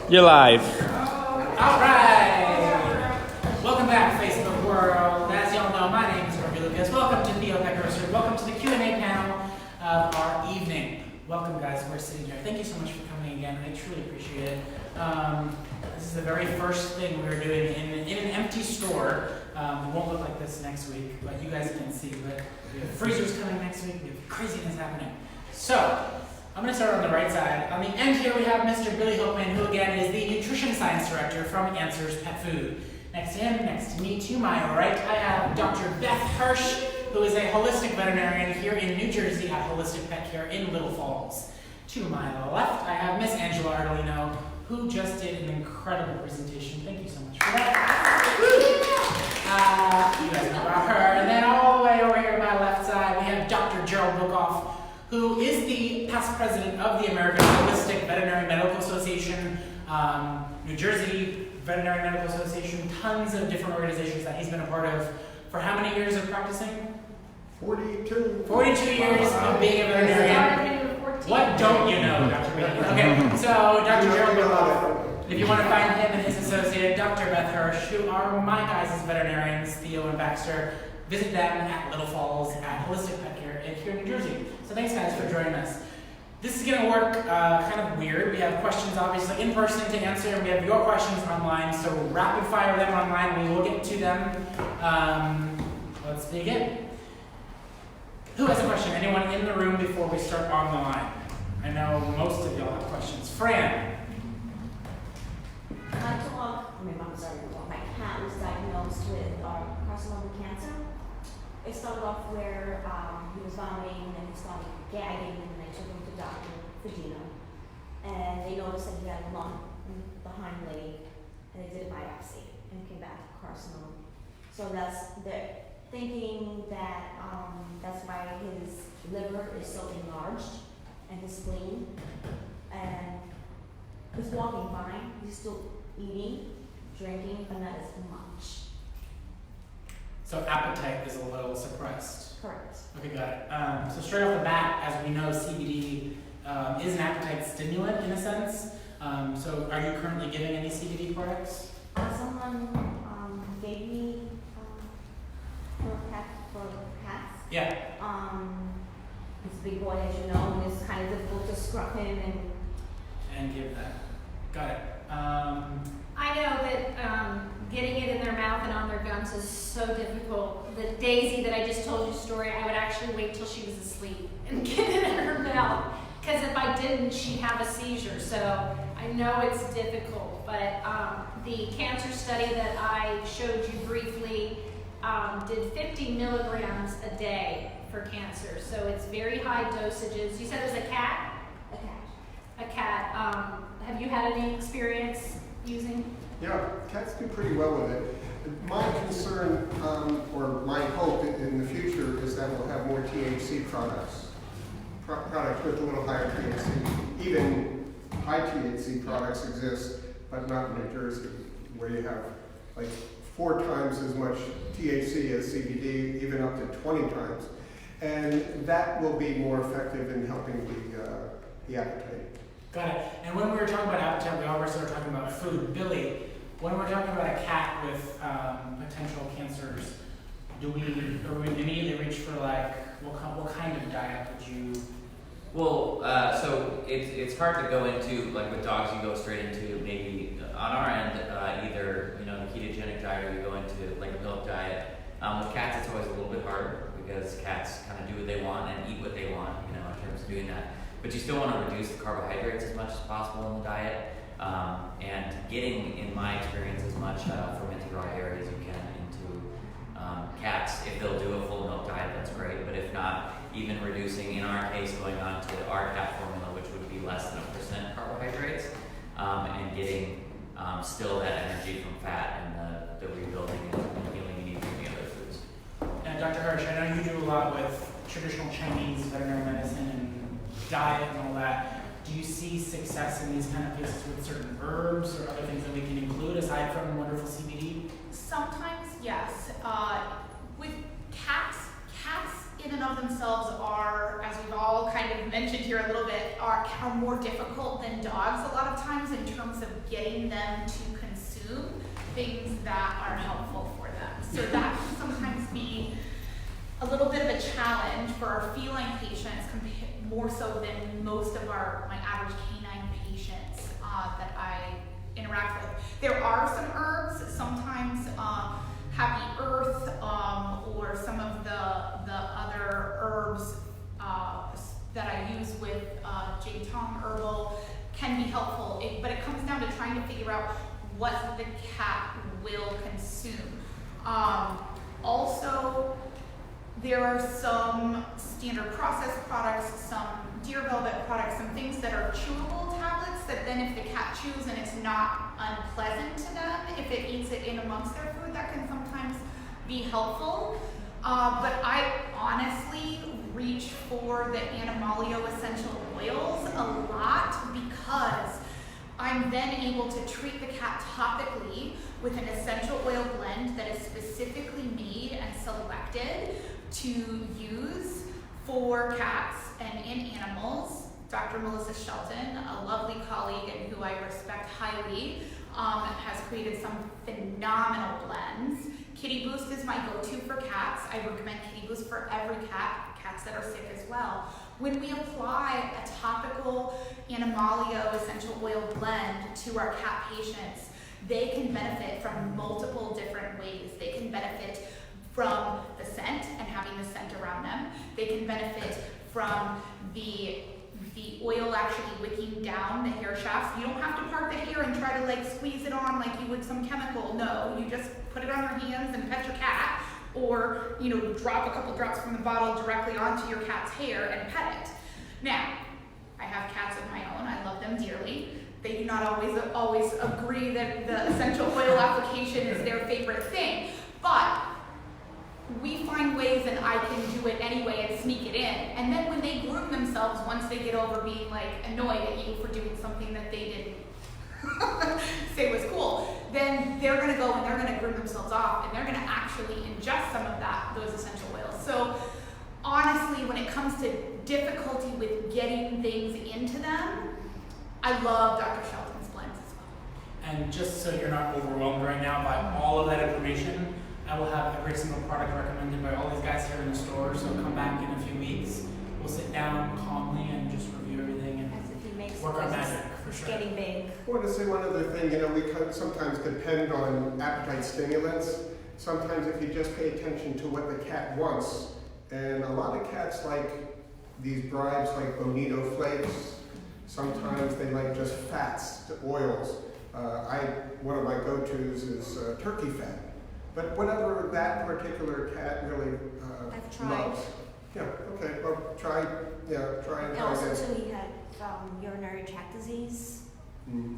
You're live. All right. Welcome back, Facebook world. As y'all know, my name is Gregori Lukas. Welcome to Theo, Beth Hirsch. Welcome to the Q&A panel of our evening. Welcome, guys. We're sitting here. Thank you so much for coming again. I truly appreciate it. This is the very first thing we're doing in an empty store. It won't look like this next week, but you guys can see. But we have freezers coming next week. We have craziness happening. So, I'm going to start on the right side. On the end here, we have Mr. Billy Hoekman, who again is the Nutrition Science Director from Answers Pet Food. Next to him, next to me, to my right, I have Dr. Beth Hirsch, who is a holistic veterinarian here in New Jersey at Holistic Pet Care in Little Falls. To my left, I have Miss Angela Ardolino, who just did an incredible presentation. Thank you so much for that. You guys know about her. And then all the way over here on my left side, we have Dr. Gerald Buchoff, who is the past president of the American Holistic Veterinary Medical Association, New Jersey Veterinary Medical Association, tons of different organizations that he's been a part of. For how many years of practicing? 42. 42 years of being a veterinarian. What don't you know, Dr. B? Okay, so Dr. Gerald Buchoff, if you want to find him and his associate, Dr. Beth Hirsch, who are my guys as veterinarians, Theo and Baxter, visit them at Little Falls at Holistic Pet Care here in New Jersey. So thanks, guys, for joining us. This is going to work kind of weird. We have questions, obviously, in person to answer, and we have your questions online. So rapid fire them online. We will get to them. Let's begin. Who has a question? Anyone in the room before we start on the line? I know most of y'all have questions. Fran. My cat was diagnosed with carcinoma cancer. It started off where he was vomiting and he started gagging, and they took him to Dr. Fujino. And they noticed that he had a lump in the hind leg, and they did a biopsy and came back carcinoma. So they're thinking that that's why his liver is so enlarged and his spleen. And he's walking fine. He's still eating, drinking, but not as much. So appetite is a little suppressed. Correct. Okay, got it. So straight off the bat, as we know, CBD is an appetite stimulant in a sense. So are you currently giving any CBD products? Someone gave me for cats. Yeah. He's a big boy, as you know, and it's kind of difficult to scrub him And give that. Got it. I know that getting it in their mouth and on their gums is so difficult. The Daisy that I just told you story, I would actually wait till she was asleep and get it in her mouth. Because if I didn't, she'd have a seizure. So I know it's difficult. But the cancer study that I showed you briefly did 50 milligrams a day for cancer. So it's very high dosages. You said it was a cat? a cat. A cat. Have you had any experience using? Yeah, cats do pretty well with it. My concern, or my hope in the future, is that we'll have more THC products with a little higher THC. Even high THC products exist, but not in New Jersey, where you have like 4 times as much THC as CBD, even up to 20 times. And that will be more effective in helping the appetite. Got it. And when we were talking about appetite, we always started talking about food. Billy, when we're talking about a cat with potential cancers, do we immediately reach for like what kind of diet would you? Well, so it's hard to go into, like with dogs, you go straight into maybe on our end either the ketogenic diet, or you go into like a milk diet. With cats, it's always a little bit harder because cats kind of do what they want and eat what they want, in terms of doing that. But you still want to reduce the carbohydrates as much as possible in the diet, and getting, in my experience, as much fermented raw dairy as you can into cats. If they'll do a full milk diet, that's great. But if not, even reducing, in our case, going on to our cat formula, which would be less than 1% carbohydrates, and getting still that energy from fat and the rebuilding and healing you need from the other foods. And Dr. Hirsch, I know you do a lot with traditional Chinese veterinary medicine and diet and all that. Do you see success in these kind of cases with certain herbs or other things that we can include aside from wonderful CBD? Sometimes, yes. With cats in and of themselves are, as we've all kind kind of mentioned here a little bit, are more difficult than dogs a lot of times in terms of getting them to consume things that are helpful for them. So that can sometimes be a little bit of a challenge for our feline patients, more so than most of my average canine patients that I interact with. There are some herbs, sometimes Happy Earth, or some of the other herbs that I use with Jade Tong Herbal can be helpful, but it comes down to trying to figure out what the cat will consume. Also, there are some standard processed products, some deer velvet products, some things that are chewable tablets that then if the cat chews and it's not unpleasant to them, if it eats it in amongst their food, that can sometimes be helpful. But I honestly reach for the Animalio essential oils a lot because I'm then able to treat the cat topically with an essential oil blend that is specifically made and selected to use for cats and in animals. Dr. Melissa Shelton, a lovely colleague and who I respect highly, has created some phenomenal blends. Kitty Boost is my go-to for cats. I recommend Kitty Boost for every cat, cats that are sick as well. When we apply a topical Animalio essential oil blend to our cat patients, they can benefit from multiple different ways. They can benefit from the scent and having the scent around them. They can benefit from the oil actually wicking down the hair shafts. You don't have to part the hair and try to like squeeze it on like you would some chemical. No, you just put it on your hands and pet your cat, or drop a couple drops from the bottle directly onto your cat's hair and pet it. Now, I have cats of my own. I love them dearly. They do not always agree that the essential oil application is their favorite thing, but we find ways and I can do it anyway and sneak it in. And then when they groom themselves, once they get over being like annoyed at you for doing something that they didn't say was cool, then they're gonna go and they're gonna groom themselves off and they're gonna actually ingest some of those essential oils. So honestly, when it comes to difficulty with getting things into them, I love Dr. Shelton's blends as well. And just so you're not overwhelmed right now by all of that information, I will have every single product recommended by all these guys here in the store, so come back in a few weeks. We'll sit down calmly and just review everything and work our magic, for sure. Getting big. I want to say one other thing, we sometimes depend on appetite stimulants. Sometimes if you just pay attention to what the cat wants, and a lot of cats like these bribes like bonito flakes, sometimes they like just fats, the oils. One of my go-tos is turkey fat. But whatever that particular cat really I've tried. loves. Yeah, okay, well, try and And try also this. too, he had urinary tract disease. Mm.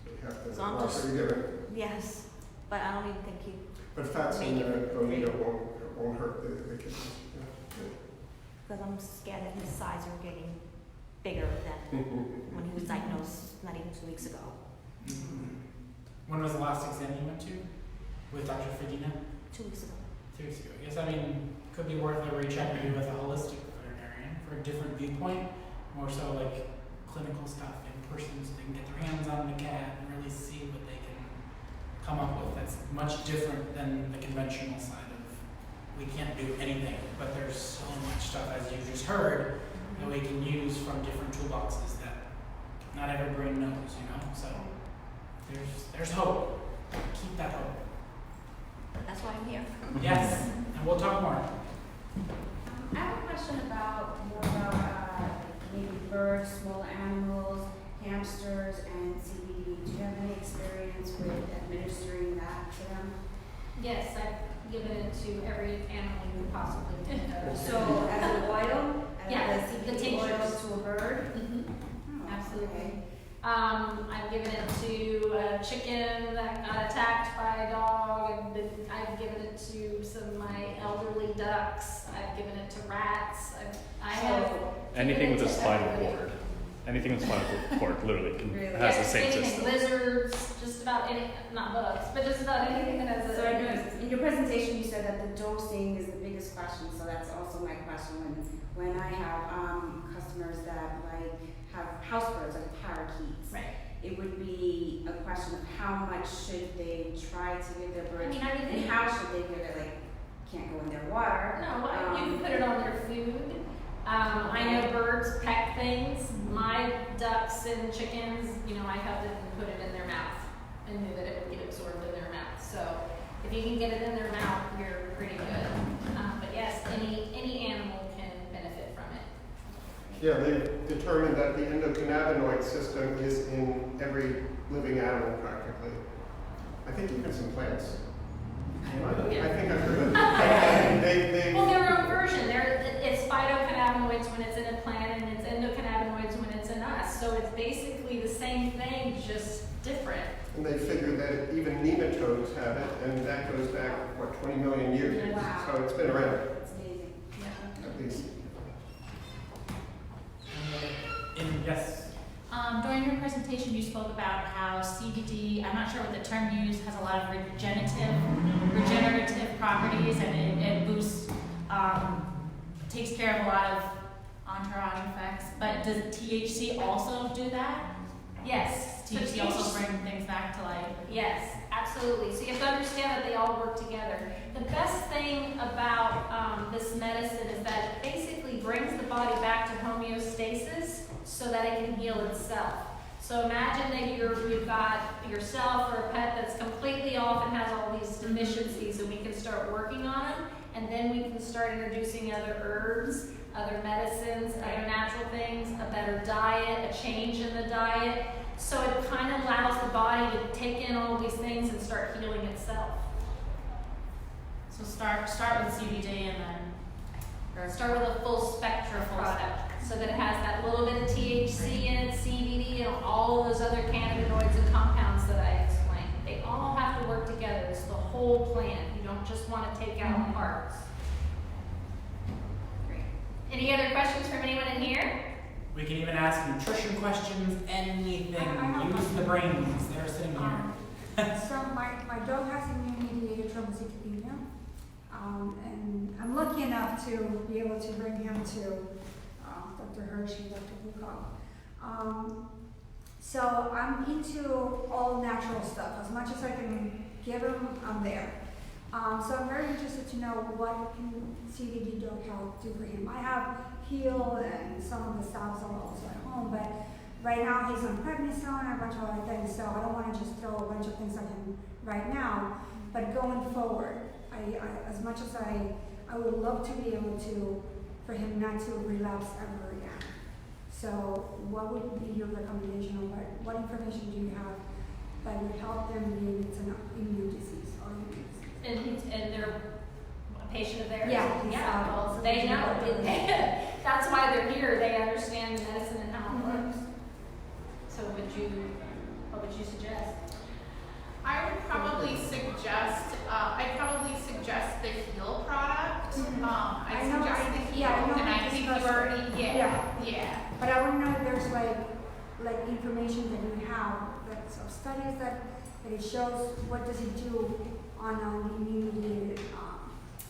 So you have to So I'm watch just- what you're giving. Yes, but I don't even think he. But fats in Make it bonito won't hurt the kittens. Yeah. Because I'm scared that his size are getting bigger than when he was diagnosed not even 2 weeks ago. Mm-hmm. When was the last exam you went to with Dr. Fedina? 2 weeks ago. 2 weeks ago. Yes, could be worth a recheck maybe with a holistic veterinarian for a different viewpoint, more so like clinical stuff in person, so they can get their hands on the cat and really see what they can come up with. That's much different than the conventional side of we can't do anything, but there's so much stuff, as you just heard, that we can use from different toolboxes that not every brain knows, So there's hope. Keep that hope. That's why I'm here. Yes, and we'll talk more. I have a question about maybe birds, small animals, hamsters, and CBD. Do you have any experience with administering that to them? Yes, I've given it to every animal you possibly think of. So as an oil? Yeah, As the CBD oil tinctures. to a bird? Mhm. Oh, Absolutely. okay. I've given it to a chicken that got attacked by a dog, and I've given it to some of my elderly ducks. I've given it to rats. I have So Anything given with it a to spinal everybody. cord. Anything with spinal cord literally Really? has the Yes, same anything, system. lizards, just about any, not bugs, but just about anything that has a. So I noticed, in your presentation, you said that the dosing is the biggest question, so that's also my question when I have, customers that like have house birds, like parakeets. Right. It would be a question of how much should they try to give their birds, I mean, and how should they give it, like, can't go in their water. No, you can put it on their food. I know birds peck things. My ducks and chickens, I help them put it in their mouth and knew that it would get absorbed in their mouth. So if you can get it in their mouth, you're pretty good. But yes, any animal can benefit from it. Yeah, they determined that the endocannabinoid system is in every living animal practically. I think even some plants. Yeah. I think I've heard of they Well, their own version. It's phytocannabinoids when it's in a plant, and it's endocannabinoids when it's in us. So it's basically the same thing, just different. And they figure that even nematodes have it, and that goes back, 20 million years. Wow. So it's been around, It's amazing. Yeah. at least. Yes. During your presentation, you spoke about how CBD, I'm not sure what the term you used, has a lot of regenerative properties, and it boosts, takes care of a lot of entourage effects. But does THC also do that? Yes. So THC also bring things back to life? Yes, absolutely. So you have to understand that they all work together. The best thing about this medicine is that it basically brings the body back to homeostasis so that it can heal itself. So imagine that you've got yourself or a pet that's completely off and has all these deficiencies, and we can start working on them, and then we can start introducing other herbs, other medicines, other natural things, a better diet, a change in the diet. So it kind of allows the body to take in all these things and start healing itself. So start with CBD and then, Or start with a full spectrum product, so that it has that little bit of THC in it, CBD, and all of those other cannabinoids and compounds that I explained. They all have to work together. It's the whole plant. You don't just want to take out parts. Great. Any other questions from anyone in here? We can even ask nutrition questions, anything. Use the brains that are sitting here. So my dog has immune-mediated thrombocytopenia, and I'm lucky enough to be able to bring him to Dr. Hirsch and Dr. Buchoff. So I'm into all natural stuff. As much as I can give him, I'm there. So I'm very interested to know what can CBD Dog Health do for him. I have Heal and some of the salves are also at home, but right now he's on prednisone and a bunch of other things, so I don't want to just throw a bunch of things at him right now. But going forward, I as much as I would love to be able to, for him not to relapse ever again. So what would be your recommendation, or what information do you have that would help them being it's an immune disease or immune disease? And they're a patient of theirs? Yeah, he's, Yeah, well, they know. That's why they're here. They understand the medicine and how it works. So what would you suggest? I would probably suggest, the Heal product. I I know suggest it's- the Heal, yeah, I know and I we think you discussed already, it. yeah. But I want to know if there's like information that you have, that's of studies that it shows what does it do on the immune-mediated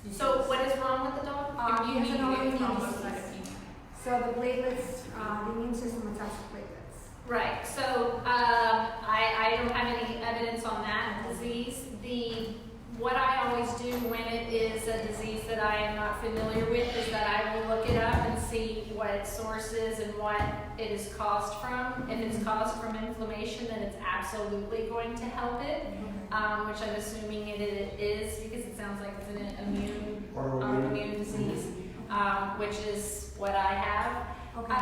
disease. So what is wrong with the dog? He has an Immune-mediated autoimmune thrombocytopenia. disease. So the platelets, the immune system attacks to platelets. Right, so I don't have any evidence on that disease. What I always do when it is a disease that I am not familiar with is that I will look it up and see what its source is and what it is caused from. If it's caused from inflammation, then it's absolutely going to help it, which I'm assuming it is, because it sounds like it's an autoimmune disease, which is what I have. Okay.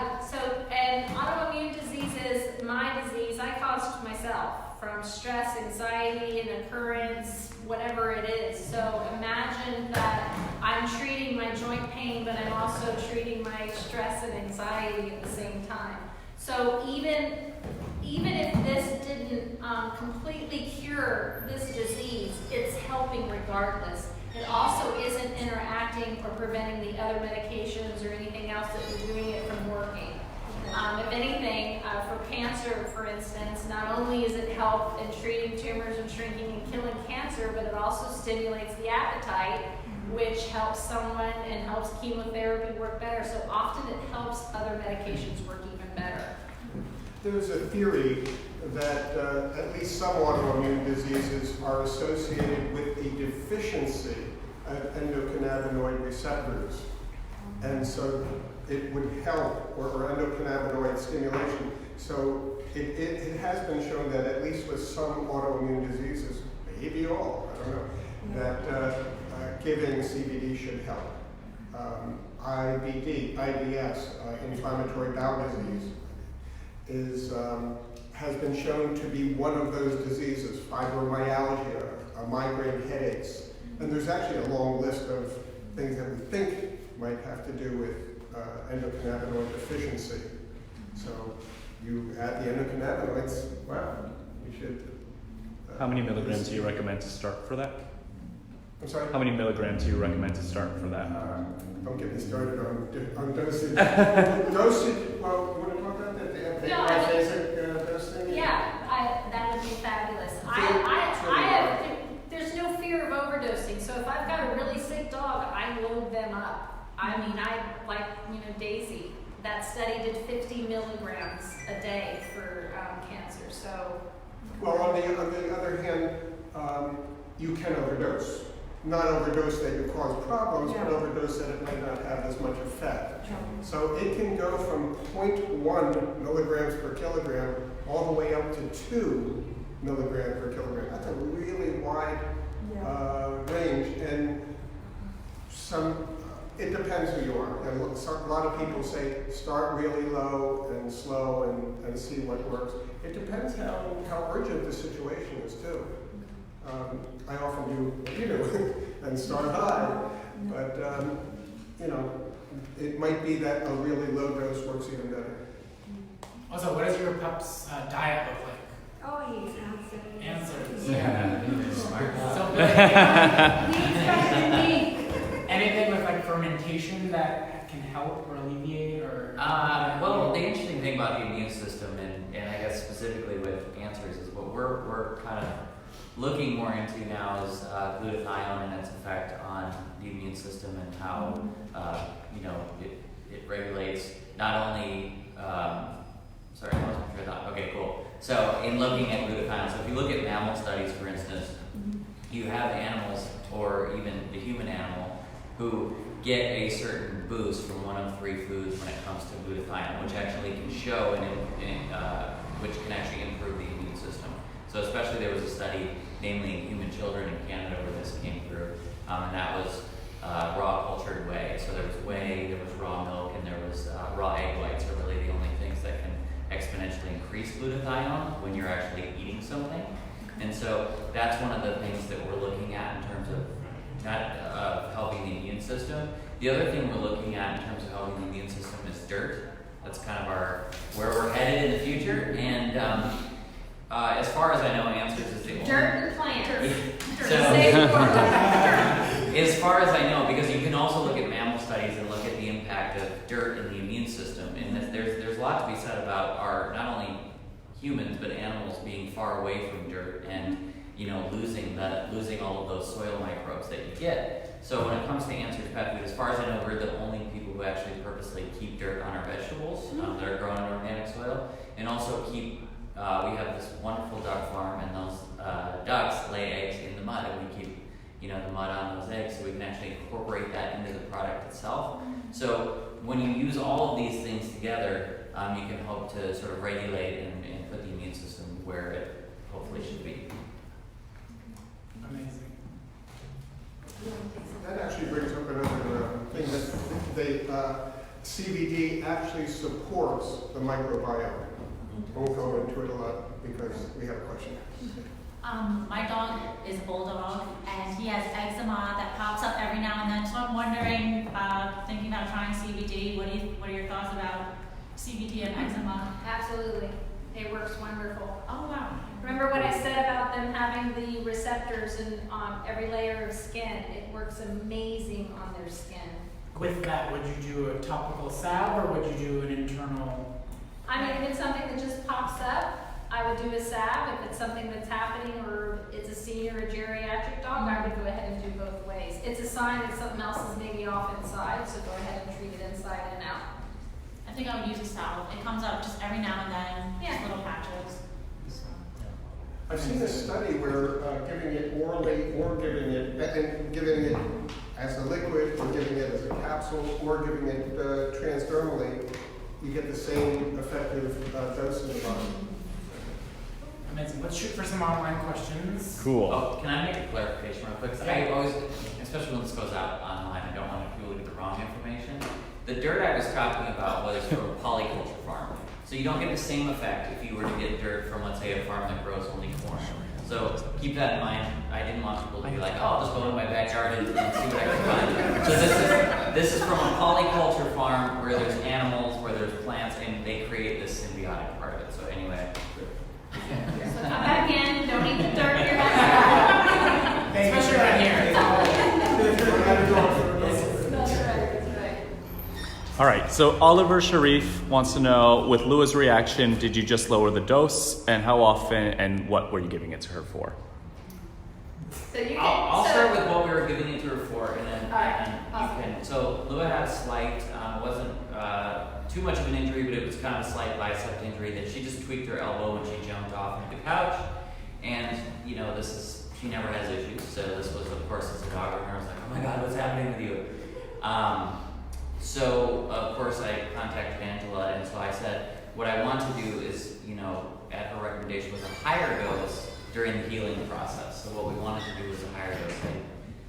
And autoimmune disease is my disease. I caused myself from stress, anxiety, and occurrence, whatever it is. So imagine that I'm treating my joint pain, but I'm also treating my stress and anxiety at the same time. So even if this didn't completely cure this disease, it's helping regardless. It also isn't interacting or preventing the other medications or anything else that we're doing it from working. If anything, for cancer, for instance, not only is it help in treating tumors and shrinking and killing cancer, but it also stimulates the appetite, which helps someone and helps chemotherapy work better. So often it helps other medications work even better. There's a theory that at least some autoimmune diseases are associated with a deficiency of endocannabinoid receptors. And so it would help, or endocannabinoid stimulation. So it has been shown that at least with some autoimmune diseases, maybe all, I don't know, that giving CBD should help. IBD, IBS, inflammatory bowel disease, has been shown to be one of those diseases, fibromyalgia, migraine headaches. And there's actually a long list of things that we think might have to do with endocannabinoid deficiency. So you add the endocannabinoids, wow, you should. How many milligrams do you recommend to start for that? I'm sorry? How many milligrams do you recommend to start for that? Don't get me started on dosage. Dosage, well, you want to talk about that? The basic dosing? Yeah, that would be fabulous. There's no fear of overdosing. So if I've got a really sick dog, I load them up. I mean, Daisy, that study did 50 milligrams a day for cancer. So. Well, on the other hand, you can overdose. Not overdose that you cause problems, but overdose that it might not have as much effect. So it can go from 0.1 milligrams per kilogram all the way up to 2 milligrams per kilogram. That's a really wide range, and it depends who you are. And a lot of people say start really low and slow and see what works. It depends how urgent the situation is too. I often do what you do and start high, but it might be that a really low dose works even better. Also, what does your pup's diet look like? Oh, he's Answers. Yeah. So He's better than me. anything with like fermentation that can help or alleviate or? Well, the interesting thing about the immune system, and I guess specifically with cancers, is what we're kind of looking more into now is glutathione and its effect on the immune system and how it regulates not only. Sorry, I wasn't sure that. Okay, cool. So in looking at glutathione, so if you look at mammal studies, for instance, you have animals or even the human animal who get a certain boost from one of 3 foods when it comes to glutathione, which actually can show which can actually improve the immune system. So especially there was a study, namely in human children in Canada, where this came through, and that was raw cultured whey. So there was whey, there was raw milk, and there was raw egg whites are really the only things that can exponentially increase glutathione when you're actually eating something. And so that's one of the things that we're looking at in terms of helping the immune system. The other thing we're looking at in terms of helping the immune system is dirt. That's kind of where we're headed in the future. And as far as I know, Answers is the only... Dirt and plants. So, as far as I know, because you can also look at mammal studies and look at the impact of dirt in the immune system, and there's a lot to be said about our, not only humans but animals being far away from dirt and losing all of those soil microbes that you get. So when it comes to Answers pet food, as far as I know, we're the only people who actually purposely keep dirt on our vegetables that are grown in organic soil, and also keep. We have this wonderful duck farm, and those ducks lay eggs in the mud, and we keep the mud on those eggs, so we can actually incorporate that into the product itself. So when you use all of these things together, you can hope to sort of regulate and put the immune system where it hopefully should be. Amazing. That actually brings up another thing that CBD actually supports the microbiome. Won't go into it a lot because we have a question. My dog is a bulldog, and he has eczema that pops up every now and then. So I'm wondering, thinking about trying CBD. What are your thoughts about CBD and eczema? Absolutely. It works wonderful. Oh wow! Remember what I said about them having the receptors in every layer of skin? It works amazing on their skin. With that, would you do a topical salve or would you do an internal I mean, if it's something that just pops up, I would do a salve. If it's something that's happening or it's a senior or geriatric dog, I would go ahead and do both ways. It's a sign that something else is maybe off inside, so go ahead and treat it inside and out. I think I would use a salve. It comes up just every now and then, Yeah. just little patches. So. I've seen a study where giving it orally or giving it as a liquid or giving it as a capsule or giving it transdermally, you get the same effective dose in the body. Amazing. Let's shoot for some online questions. Cool. Oh, can I make a clarification real quick? 'Cause I always, especially when this goes out online, I don't want people to get the wrong information. The dirt I was talking about was from a polyculture farm. So you don't get the same effect if you were to get dirt from, let's say, a farm that grows only corn. So keep that in mind. I didn't want people to be like, oh, I'll just go in my backyard and see what I can find. So this is from a polyculture farm where there's animals, where there's plants, and they create this symbiotic part of it. So anyway. So come back in, don't eat the dirt in your backyard. Especially right here. That's right. All right, so Oliver Sharif wants to know, with Lua's reaction, did you just lower the dose, and how often, and what were you giving it to her for? So you I'll start with what we were giving it to her for, and then Alright, and awesome. you can. So Lua had a slight, wasn't too much of an injury, but it was kind of a slight bicep injury that she just tweaked her elbow when she jumped off of the couch. And she never has issues. So this was, of course, as a dog owner, I was like, oh my God, what's happening with you? So of course I contacted Angela, and so I said, what I want to do is, at her recommendation was a higher dose during the healing process. So what we wanted to do was a higher dose.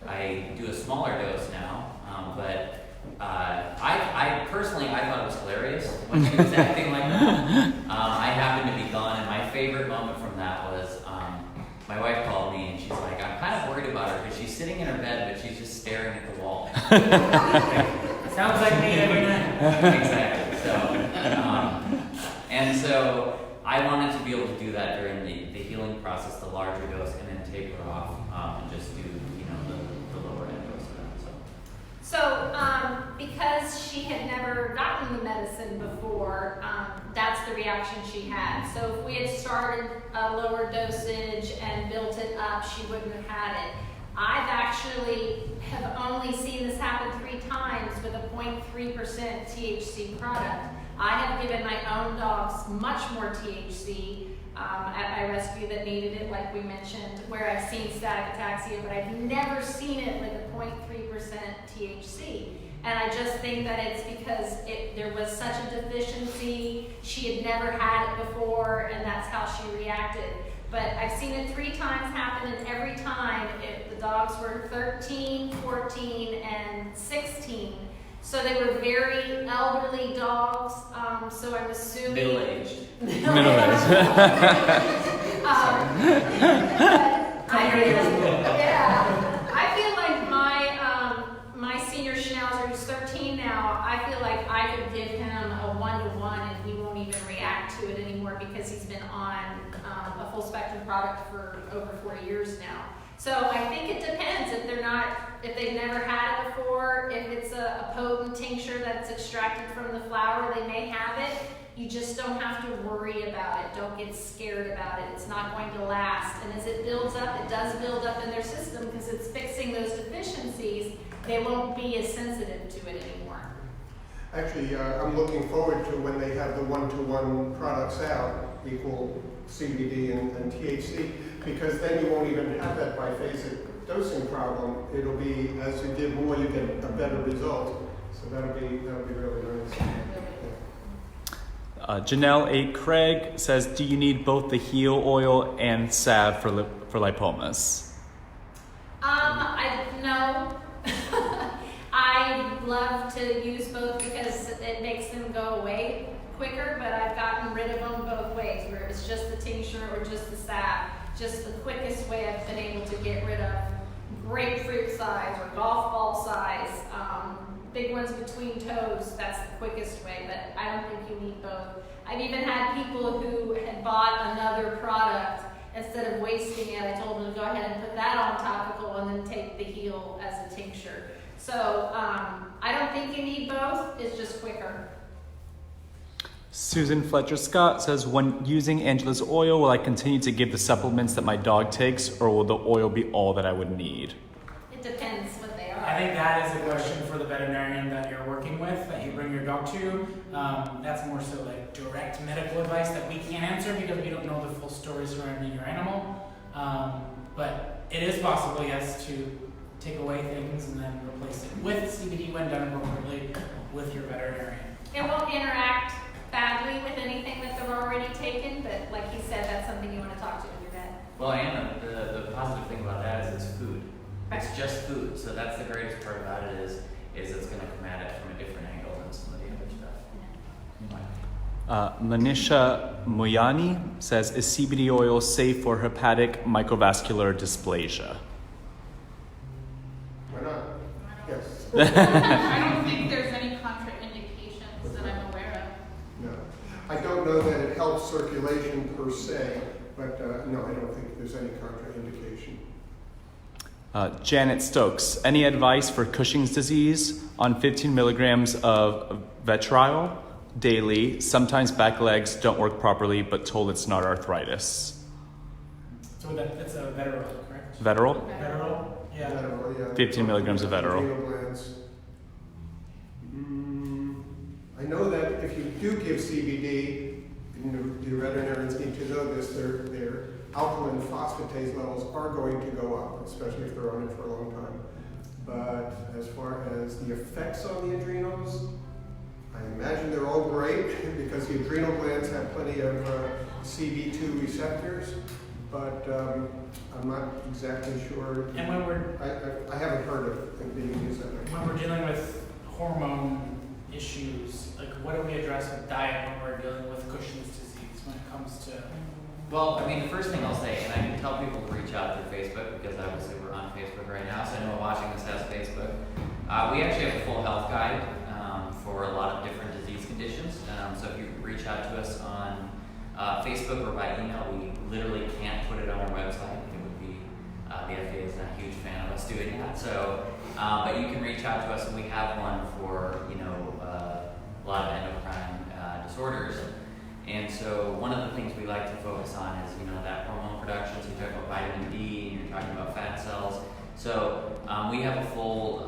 I do a smaller dose now, but I personally, I thought it was hilarious when she was acting like that. I happened to be gone, and my favorite moment from that was my wife called me, and she's like, I'm kind of worried about her because she's sitting in her bed, but she's just staring at the wall. Sounds like me every night. Exactly. So I wanted to be able to do that during the healing process, the larger dose, and then taper off and just do the lower end dose of that. So, because she had never gotten the medicine before, that's the reaction she had. So if we had started a lower dosage and built it up, she wouldn't have had it. I've actually have only seen this happen 3 times with a 0.3% THC product. I have given my own dogs much more THC at my rescue that needed it, like we mentioned, where I've seen static ataxia, but I've never seen it with a 0.3% THC. And I just think that it's because there was such a deficiency, she had never had it before, and that's how she reacted. But I've seen it 3 times happen, and every time the dogs were 13, 14, and 16. So they were very elderly dogs, so I'm assuming... Middle-aged. Middle-aged. I feel like my senior Schnauzer, who's 13 now, I feel like I could give him a 1-to-1 and he won't even react to it anymore because he's been on a full spectrum product for over 40 years now. So I think it depends if they've never had it before, if it's a potent tincture that's extracted from the flower, they may have it. You just don't have to worry about it. Don't get scared about it. It's not going to last. And as it builds up, it does build up in their system because it's fixing those deficiencies. They won't be as sensitive to it anymore. Actually, I'm looking forward to when they have the 1-to-1 products out, equal CBD and THC, because then you won't even have that biphasic dosing problem. It'll be, as you give more, you get a better result. So that'll be really nice. Janelle A. Craig says, do you need both the heel oil and salve for lipomas? No. I love to use both because it makes them go away quicker, but I've gotten rid of them both ways, where it was just the tincture or just the salve. Just the quickest way I've been able to get rid of grapefruit size or golf ball size, big ones between toes, that's the quickest way, but I don't think you need both. I've even had people who had bought another product, instead of wasting it, I told them to go ahead and put that on topical and then take the heel as a tincture. So I don't think you need both, it's just quicker. Susan Fletcher Scott says, when using Angela's oil, will I continue to give the supplements that my dog takes, or will the oil be all that I would need? It depends what they are. I think that is a question for the veterinarian that you're working with, that you bring your dog to. That's more so like direct medical advice that we can't answer because we don't know the full story surrounding your animal. But it is possible, yes, to take away things and then replace it with CBD when done appropriately with your veterinarian. It won't interact badly with anything that they've already taken, but like he said, that's something you want to talk to with your vet. Well, and the positive thing about that is it's food. It's just food, so that's the greatest part about it is it's going to come at it from a different angle than some of the other stuff. Manisha Muyani says, is CBD oil safe for hepatic microvascular dysplasia? Why not? Yes. I don't think there's any contraindications that I'm aware of. No. I don't know that it helps circulation per se, but no, I don't think there's any contraindication. Janet Stokes, any advice for Cushing's disease on 15 milligrams of Vetriol daily? Sometimes back legs don't work properly, but told it's not arthritis. So that's a Veterol, correct? Veterol? Veterol? Yeah. Veterol, yeah. 15 milligrams of Veterol. Adrenal glands. I know that if you do give CBD, your veterinarians need to know this, their alkaline phosphatase levels are going to go up, especially if they're on it for a long time. But as far as the effects on the adrenals, I imagine they're all great because the adrenal glands have plenty of CB2 receptors, but I'm not exactly sure. And when we're I haven't heard of it being used that way. when we're dealing with hormone issues, like what do we address with diet when we're dealing with Cushing's disease when it comes to? Well, I mean, the first thing I'll say, and I can tell people to reach out through Facebook because obviously we're on Facebook right now, so anyone watching this has Facebook. We actually have a full health guide for a lot of different disease conditions. So if you reach out to us on Facebook or by email, we literally can't put it on our website. It would be, the FDA is not a huge fan of us doing that. So, but you can reach out to us, and we have one for, a lot of endocrine disorders. And so one of the things we like to focus on is, that hormone production. So you talk about vitamin D, and you're talking about fat cells. So we have a full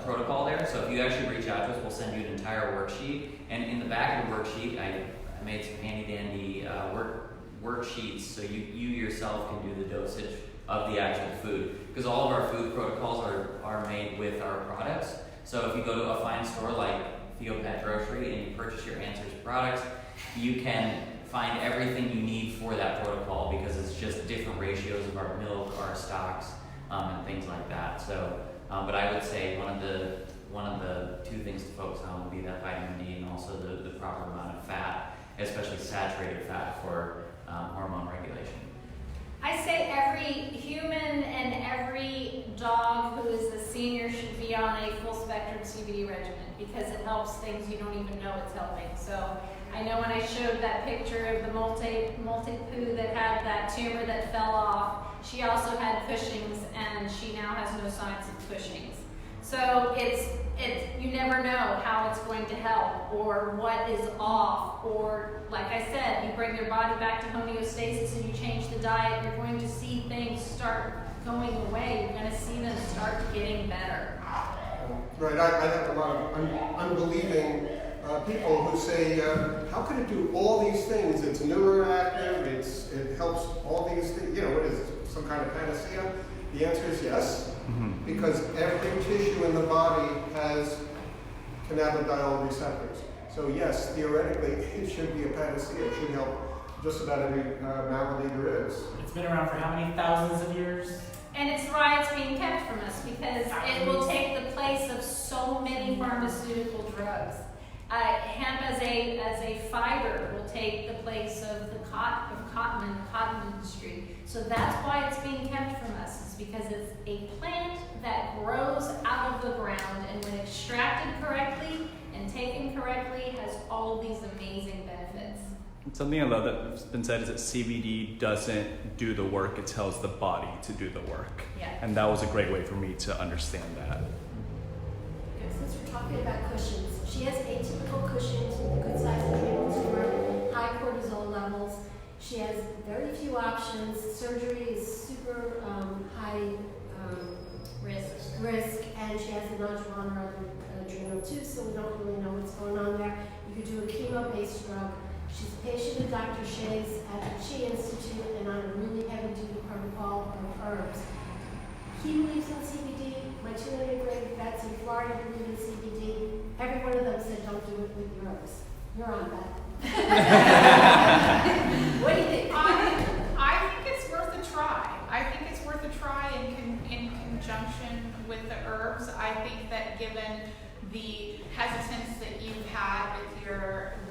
protocol there. So if you actually reach out to us, we'll send you an entire worksheet. And in the back of the worksheet, I made some handy dandy worksheets so you yourself can do the dosage of the actual food. Because all of our food protocols are made with our products. So if you go to a fine store like Theo Pet Grocery and you purchase your Answers products, you can find everything you need for that protocol because it's just different ratios of our milk, our stocks, and things like that. So, but I would say one of the two things to focus on would be that vitamin D and also the proper amount of fat, especially saturated fat for hormone regulation. I say every human and every dog who is a senior should be on a full spectrum CBD regimen because it helps things you don't even know it's helping. So I know when I showed that picture of the multi-poo that had that tumor that fell off, she also had Cushing's and she now has no signs of Cushing's. So you never know how it's going to help or what is off, or like I said, you bring your body back to homeostasis and you change the diet, you're going to see things start going away. You're going to see them start getting better. Right, I have a lot of unbelieving people who say, how can it do all these things? It's neuroactive, it helps all these things, what is it, some kind of panacea? The answer is yes, because every tissue in the body has cannabidiol receptors. So yes, theoretically, it should be a panacea. It should help just about every malady there is. It's been around for how many thousands of years? And it's why it's being kept from us because it will take the place of so many pharmaceutical drugs. Hemp as a fiber will take the place of the cotton and the cotton industry. So that's why it's being kept from us, is because it's a plant that grows out of the ground and when extracted correctly and taken correctly has all of these amazing benefits. Something I love that's been said is that CBD doesn't do the work, it tells the body to do the work. Yeah. And that was a great way for me to understand that. Since we're talking about Cushing's, she has atypical Cushing's with a good size adrenals. She has very few options. Surgery is super high risk, and she has a nodule adrenal too, so we don't really know what's going on there. You could do a chemo-based drug. She's a patient of Dr. Shea's at the Chi Institute and on a really heavy-duty protocol of herbs. He believes in CBD. My two integrated vets in Florida believe in CBD. Every one of them said, don't do it with your herbs. You're on, Beth. What do you think? I think it's worth a try. I think it's worth a try in conjunction with the herbs. I think that given the hesitance that you've had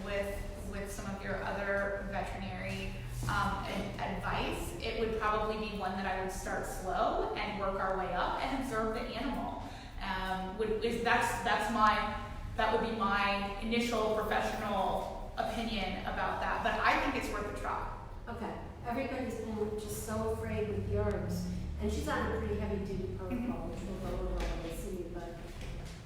with some of your other veterinary advice, it would probably be one that I would start slow and work our way up and observe the animal. That would be my initial professional opinion about that, but I think it's worth a try. Okay. Everybody's been just so afraid with the herbs, and she's on a pretty heavy-duty protocol, which we'll go over when we see, but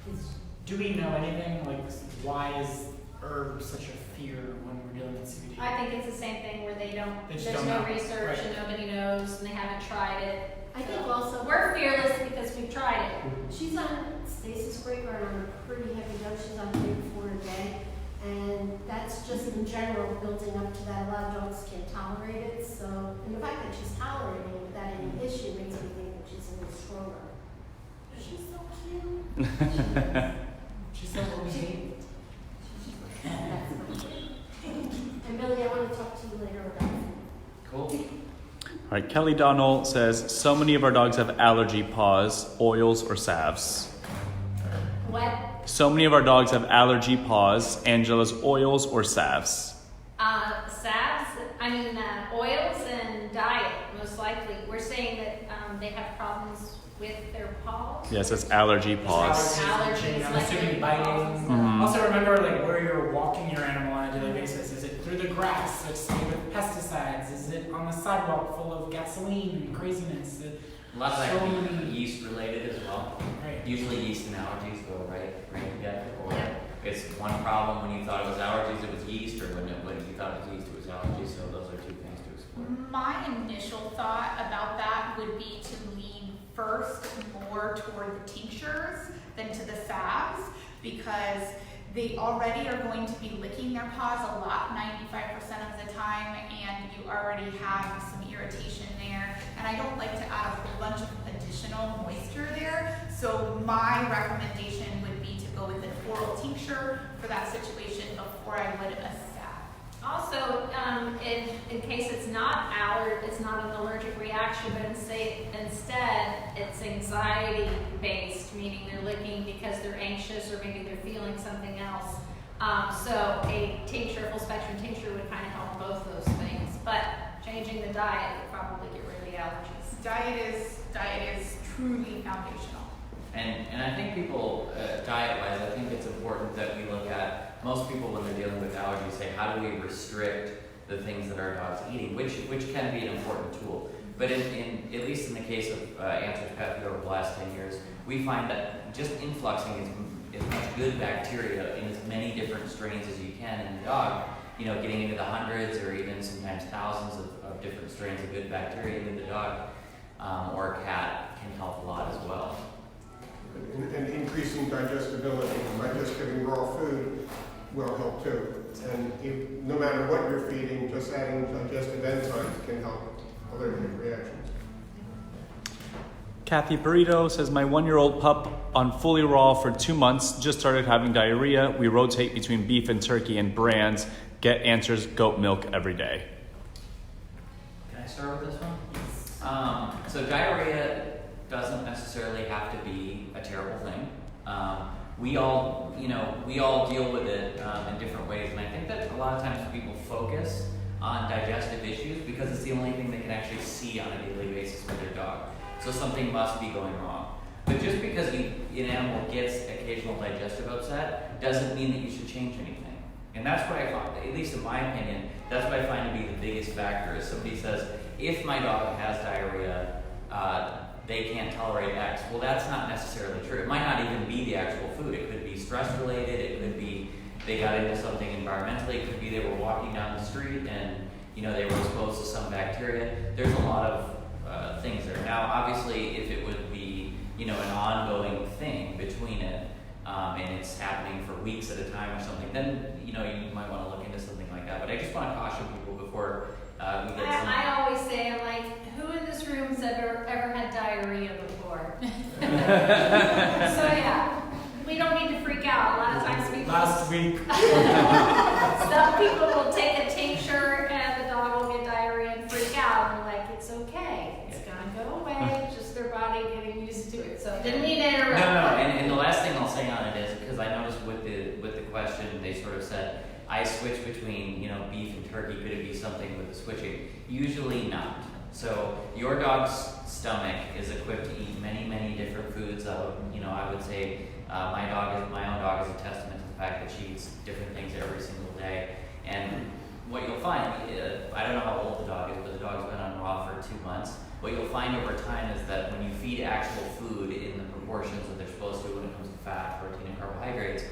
it's... Do we know anything, like, why is herb such a fear when we're dealing with CBD? I think it's the same thing where They just there's don't no know. research Right. and nobody knows and they haven't tried it. I think also... We're fearless because we've tried it. She's on stasis breaker and on a pretty heavy dose. She's on 3 to 4 a day. And that's just in general building up to that. A lot of dogs can't tolerate it. So, and the fact that she's tolerating it without any issue makes me think that she's a little stronger. She's so cute. She's so cute. That's my favorite. And Billy, I want to talk to you later about it. Cool. All right, Kelly Donnell says, so many of our dogs have allergy paws, oils, or salves. What? So many of our dogs have allergy paws, Angela's oils, or salves. Salves, oils and diet, most likely. We're saying that they have problems with their paws. Yes, it's allergy paws. Allergies, I'm like assuming their biting. paws. Mhm. Also remember, like, where you're walking your animal on a daily basis. Is it through the grass, so it's with pesticides? Is it on the sidewalk full of gasoline and craziness? A lot of that So can many- be yeast related as well. Right. Usually yeast and allergies go right together. Or Yeah. it's one problem when you thought it was allergies, it was yeast, or when you thought it was yeast, it was allergies. So those are two things to explore. My initial thought about that would be to lean first more toward the tinctures than to the salves, because they already are going to be licking their paws a lot, 95% of the time, and you already have some irritation there. And I don't like to add a whole bunch of additional moisture there. So my recommendation would be to go with an oral tincture for that situation before I would a salve. Also, in case it's not an allergic reaction, but instead it's anxiety based, meaning they're licking because they're anxious or maybe they're feeling something else. So a tincture, full spectrum tincture would kind of help both those things. But changing the diet would probably get rid of the allergies. Diet is truly foundational. And I think people, diet-wise, I think it's important that we look at, most people when they're dealing with allergies say, how do we restrict the things that our dog's eating, which can be an important tool. But at least in the case of Answers Pet Food over the last 10 years, we find that just influxing as much good bacteria in as many different strains as you can in the dog, getting into the hundreds or even sometimes thousands of different strains of good bacteria into the dog or a cat can help a lot as well. And increasing digestibility, not just giving raw food, will help too. And no matter what you're feeding, just adding digestive enzymes can help allergic reactions. Kathy Burrito says, my 1-year-old pup on fully raw for 2 months just started having diarrhea. We rotate between beef and turkey and brands. Get Answers goat milk every day. Can I start with this one? So diarrhea doesn't necessarily have to be a terrible thing. We all deal with it in different ways, and I think that a lot of times people focus on digestive issues because it's the only thing they can actually see on a daily basis with their dog. So something must be going wrong. But just because an animal gets occasional digestive upset doesn't mean that you should change anything. And that's what I find, at least in my opinion, that's what I find to be the biggest factor. Is somebody says, if my dog has diarrhea, they can't tolerate X. Well, that's not necessarily true. It might not even be the actual food. It could be stress related. It could be they got into something environmentally. It could be they were walking down the street and they were exposed to some bacteria. There's a lot of things there. Now, obviously, if it would be, an ongoing thing between it, and it's happening for weeks at a time or something, then, you might want to look into something like that. But I just want to caution people before we get some... I always say, I'm like, who in this room has ever had diarrhea before? So yeah, we don't need to freak out. A lot of times people... Last week. Some people will take a tincture and the dog will get diarrhea and freak out. And we're like, it's okay. It's gonna go away. It's just their body getting used to it. So didn't mean to interrupt. No. And the last thing I'll say on it is, because I noticed with the question, they sort of said, I switch between, beef and turkey. Could it be something with the switching? Usually not. So your dog's stomach is equipped to eat many, many different foods. I would say my own dog is a testament to the fact that she eats different things every single day. And what you'll find, I don't know how old the dog is, but the dog's been on raw for 2 months. What you'll find over time is that when you feed actual food in the proportions that they're supposed to when it comes to fat, protein, and carbohydrates,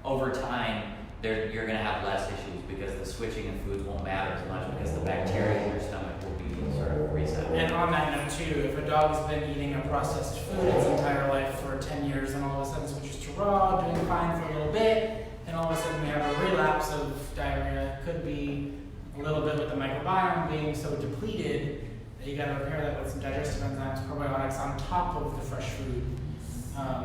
over time, you're going to have less issues because the switching in foods won't matter as much because the bacteria in your stomach will be sort of reset. And on that note too, if a dog's been eating a processed food its entire life for 10 years and all of a sudden switches to raw, doing fine for a little bit, then all of a sudden we have a relapse of diarrhea. It could be a little bit with the microbiome being so depleted that you got to repair that with some digestive enzymes, probiotics on top of the fresh food.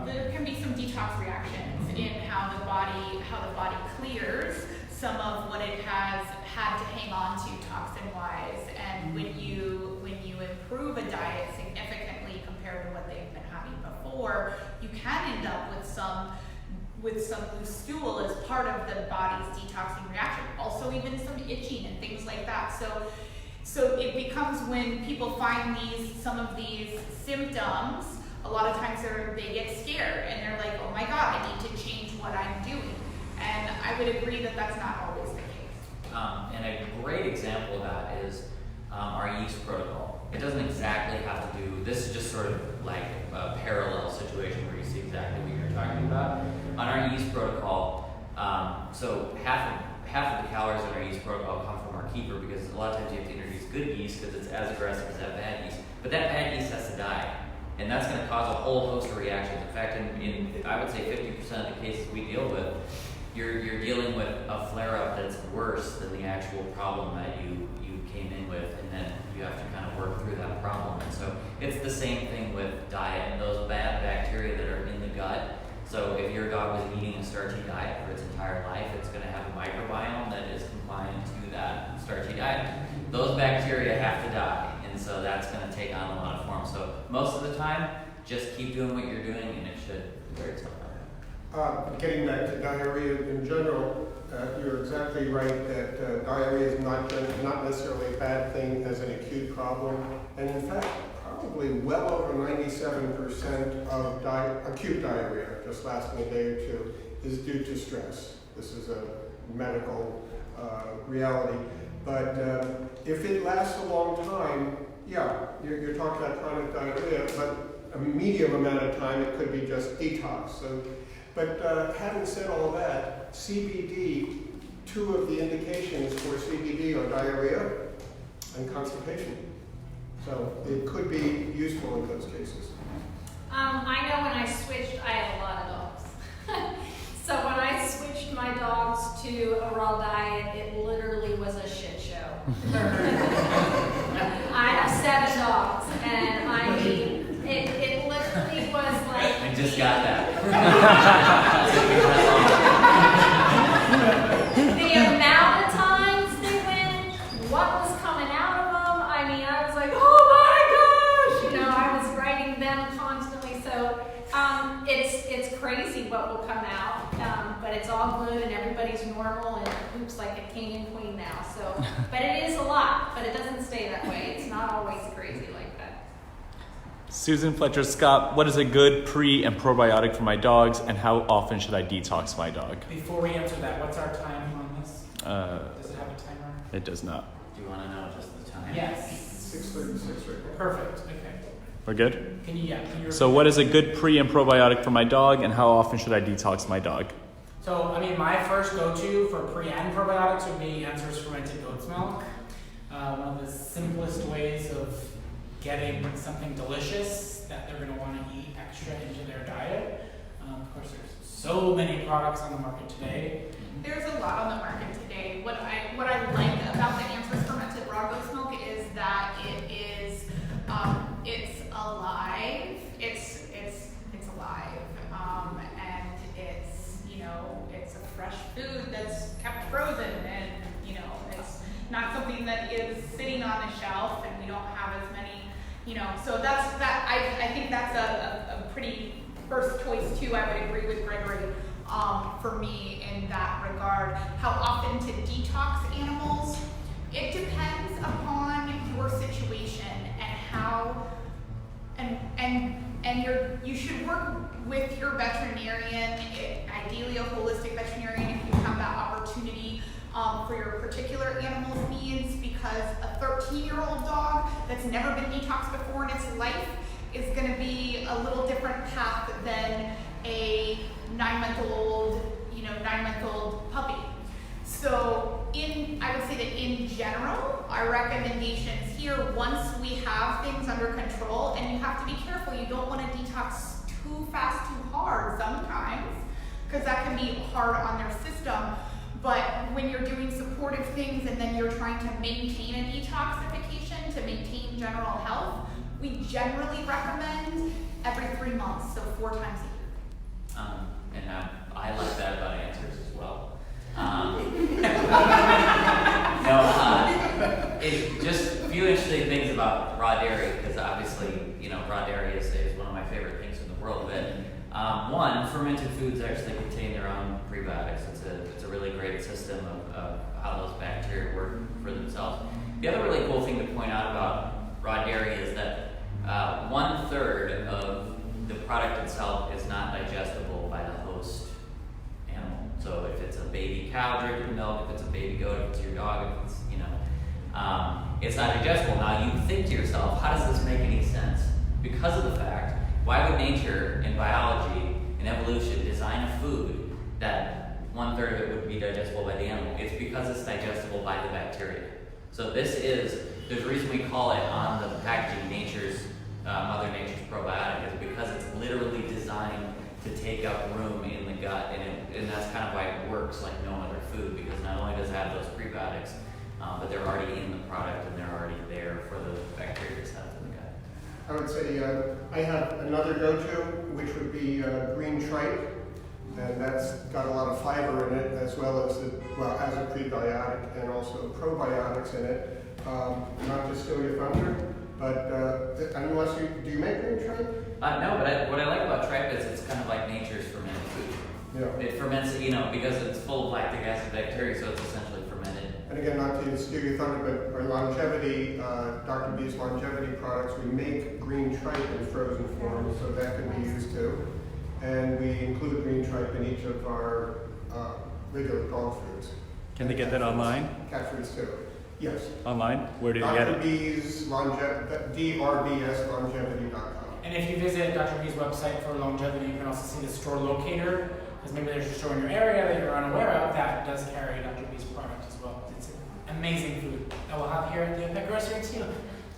There can be some detox reactions in how the body clears some of what it has had to hang on to toxin-wise. And when you improve a diet significantly compared to what they've been having before, you can end up with some loose stool as part of the body's detoxing reaction. Also, even some itching and things like that. So it becomes when people find some of these symptoms. A lot of times they get scared and they're like, oh my God, I need to change what I'm doing. And I would agree that that's not always the case. And a great example of that is our yeast protocol. It doesn't exactly have to do, this is just sort of like a parallel situation where you see exactly what you're talking about. On our yeast protocol, so half of the calories in our yeast protocol come from our keeper because a lot of times you have to introduce good yeast because it's as aggressive as that bad yeast. But that bad yeast has to die. And that's going to cause a whole host of reactions. In fact, in I would say 50% of the cases we deal with, you're dealing with a flare-up that's worse than the actual problem that you came in with, and then you have to kind of work through that problem. And so it's the same thing with diet and those bad bacteria that are in the gut. So if your dog was eating a starchy diet for its entire life, it's going to have a microbiome that is compliant to that starchy diet. Those bacteria have to die. And so that's going to take on a lot of forms. So most of the time, just keep doing what you're doing and it should wear itself out. Getting back to diarrhea in general, you're exactly right that diarrhea is not necessarily a bad thing as an acute problem. And in fact, probably well over 97% of acute diarrhea, just lasting a day or two, is due to stress. This is a medical reality. But if it lasts a long time, yeah, you're talking about chronic diarrhea, but a medium amount of time it could be just detox. So, but having said all that, CBD, 2 of the indications for CBD are diarrhea and constipation. So it could be useful in those cases. I know when I switched, I have a lot of dogs. So when I switched my dogs to a raw diet, it literally was a shit show. I have 7 dogs, and I mean, it literally was like... I just got that. The amount of times they went, what was coming out of them, I mean, I was like, oh my gosh! I was writing them constantly, so it's crazy what will come out. But it's all good and everybody's normal and poops like a king and queen now. So, but it is a lot, but it doesn't stay that way. It's not always crazy like that. Susan Fletcher Scott, what is a good pre and probiotic for my dogs, and how often should I detox my dog? Before we answer that, what's our time on this? Does it have a timer? It does not. Do you want to know just the time? Yes. 6:36 right now. Perfect. Okay. We're good? Can you So what is a good pre and probiotic for my dog, and how often should I detox my dog? So, I mean, my first go-to for pre and probiotics would be Answers Fermented Goat's Milk. one of the simplest ways of getting something delicious that they're going to want to eat extra into their diet. Of course, there's so many products on the market today. There's a lot on the market today. What I like about the Answers fermented raw goat's milk is that it is it's alive. It's alive, and it's it's a fresh food that's kept frozen, and it's not something that is sitting on a shelf, and we don't have as many. So that's that. I think that's a pretty first choice too. I would agree with Gregori. For me in that regard, how often to detox animals, it depends upon your situation and how, and you should work with your veterinarian, ideally a holistic veterinarian if you have that opportunity for your particular animal's needs, because a 13-year-old dog that's never been detoxed before in its life is going to be a little different path than a 9-month-old puppy. So I would say that in general, our recommendations here, once we have things under control, and you have to be careful, you don't want to detox too fast, too hard sometimes, because that can be hard on their system. But when you're doing supportive things and then you're trying to maintain a detoxification to maintain general health, we generally recommend every 3 months, so 4 times a year. And I like that about Answers as well. Just a few interesting things about raw dairy, because obviously, raw dairy is one of my favorite things in the world. But one, fermented foods actually contain their own prebiotics. It's a really great system of how those bacteria work for themselves. The other really cool thing to point out about raw dairy is that 1/3 of the product itself is not digestible by the host animal. So if it's a baby cow drinking milk, if it's a baby goat, if it's your dog, if it's, it's not digestible. Now you think to yourself, how does this make any sense? Because of the fact, why would nature and biology and evolution design a food that 1/3 of it would be digestible by the animal? It's because it's digestible by the bacteria. So there's a reason we call it on the packaging Mother Nature's probiotic, is because it's literally designed to take up room in the gut, and that's kind of why it works like no other food, because not only does it have those prebiotics, but they're already in the product and they're already there for the bacteria to set in the gut. I would say I have another go-to, which would be green tripe, and that's got a lot of fiber in it, as well as has a prebiotic and also probiotics in it. Not to steal your thunder, but unless do you make green tripe? No, but what I like about tripe is it's kind of like nature's fermented food. Yeah. It ferments, because it's full of lactic acid bacteria, so it's essentially fermented. And again, not to steal your thunder, but our longevity, Dr. B's longevity products, we make green tripe in frozen form, so that can be used too. And we include green tripe in each of our regular dog foods. Can they get that online? Cat foods too. Yes. Online? Where do you get it? Dr. B's drbslongevity.com. And if you visit Dr. B's website for longevity, you can also see the store locator, because maybe there's a store in your area that you're unaware of that does carry Dr. B's product as well. It's amazing food that we'll have here at the Pet Grocery too.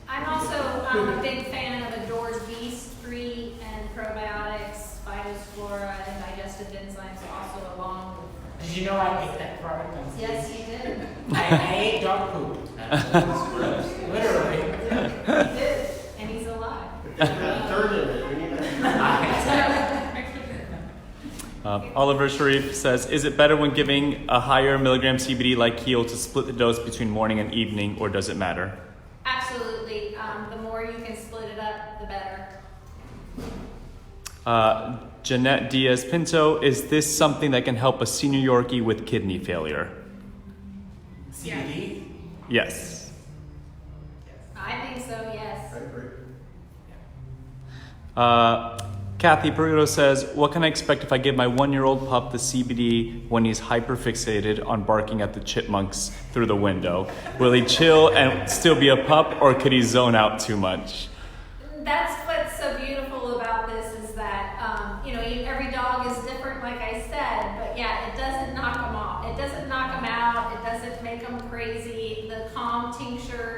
I'm also a big fan of Adore's Beast Free and probiotics, phytophthora, and digestive enzymes also along with. Did you know I ate that product? Yes, you did. I ate dog poop. Literally. He did, and he's alive. Oliver Sharif says, is it better when giving a higher milligram CBD like Keel to split the dose between morning and evening, or does it matter? Absolutely. The more you can split it up, the better. Jeanette Diaz Pinto, is this something that can help a senior Yorkie with kidney failure? CBD? Yes. I think so, yes. I agree. Kathy Peruto says, what can I expect if I give my 1-year-old pup the CBD when he's hyperfixated on barking at the chipmunks through the window? Will he chill and still be a pup, or could he zone out too much? That's what's so beautiful about this is that, every dog is different, like I said, but yeah, it doesn't knock them off. It doesn't knock them out. It doesn't make them crazy. The calm tincture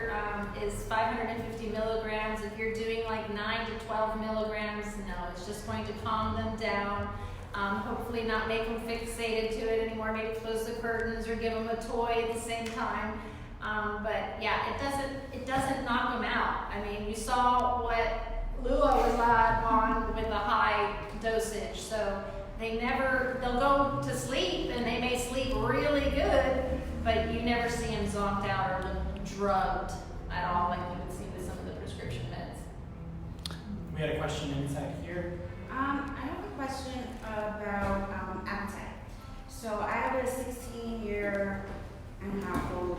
550 milligrams. If you're doing like 9 to 12 milligrams, no, it's just going to calm them down. Hopefully not make them fixated to it anymore. Maybe close the curtains or give them a toy at the same time. But yeah, it doesn't knock them out. I mean, you saw what Lua was on with the high dosage. So they'll go to sleep and they may sleep really good, but you never see them zonked out or drugged at all like you would see with some of the prescription meds. We had a question inside here. I have a question about appetite. So I have a 16-year-and-a-half-old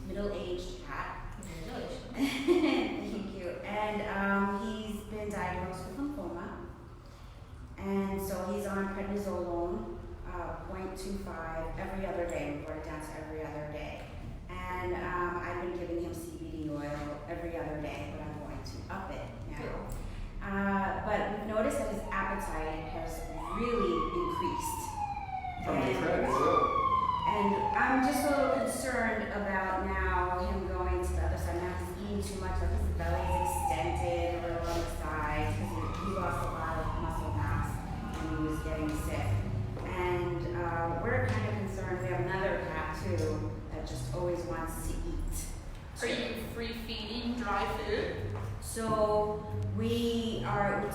middle-aged cat. Thank you. And he's been diagnosed with lymphoma. And so he's on prednisolone, 0.25 every other day. We brought it down to every other day. And I've been giving him CBD oil every other day, but I'm going to up it now. But we've noticed that his appetite has really increased. From the tread as well. And I'm just a little concerned about now him going to the other side. Now he's eating too much, like his belly is extended or on the side because he lost a lot of muscle mass when he was getting sick. And we're kind of concerned. We have another cat too that just always wants to eat. Are you free feeding dry food? So we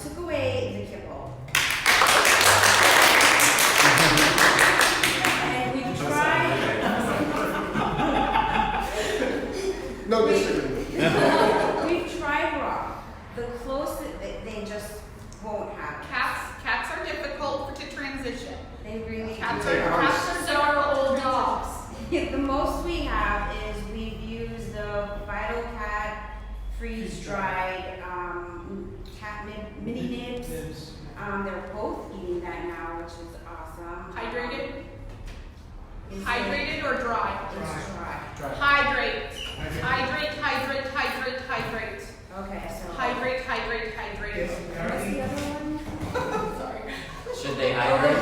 took away the kibble. And we've tried. No disagreement. We've tried raw. The closest they just won't have it. Cats are difficult to transition. They really Cats do. are So are old dogs. The most we have is we've used the Vital Cat freeze-dried cat mini nibs. They're both eating that now, which is awesome. Hydrated? Is Hydrated or dry? It's dry. Hydrate. Hydrate. Okay, so. Hydrate. What's the other one? Sorry. Should they hydrate?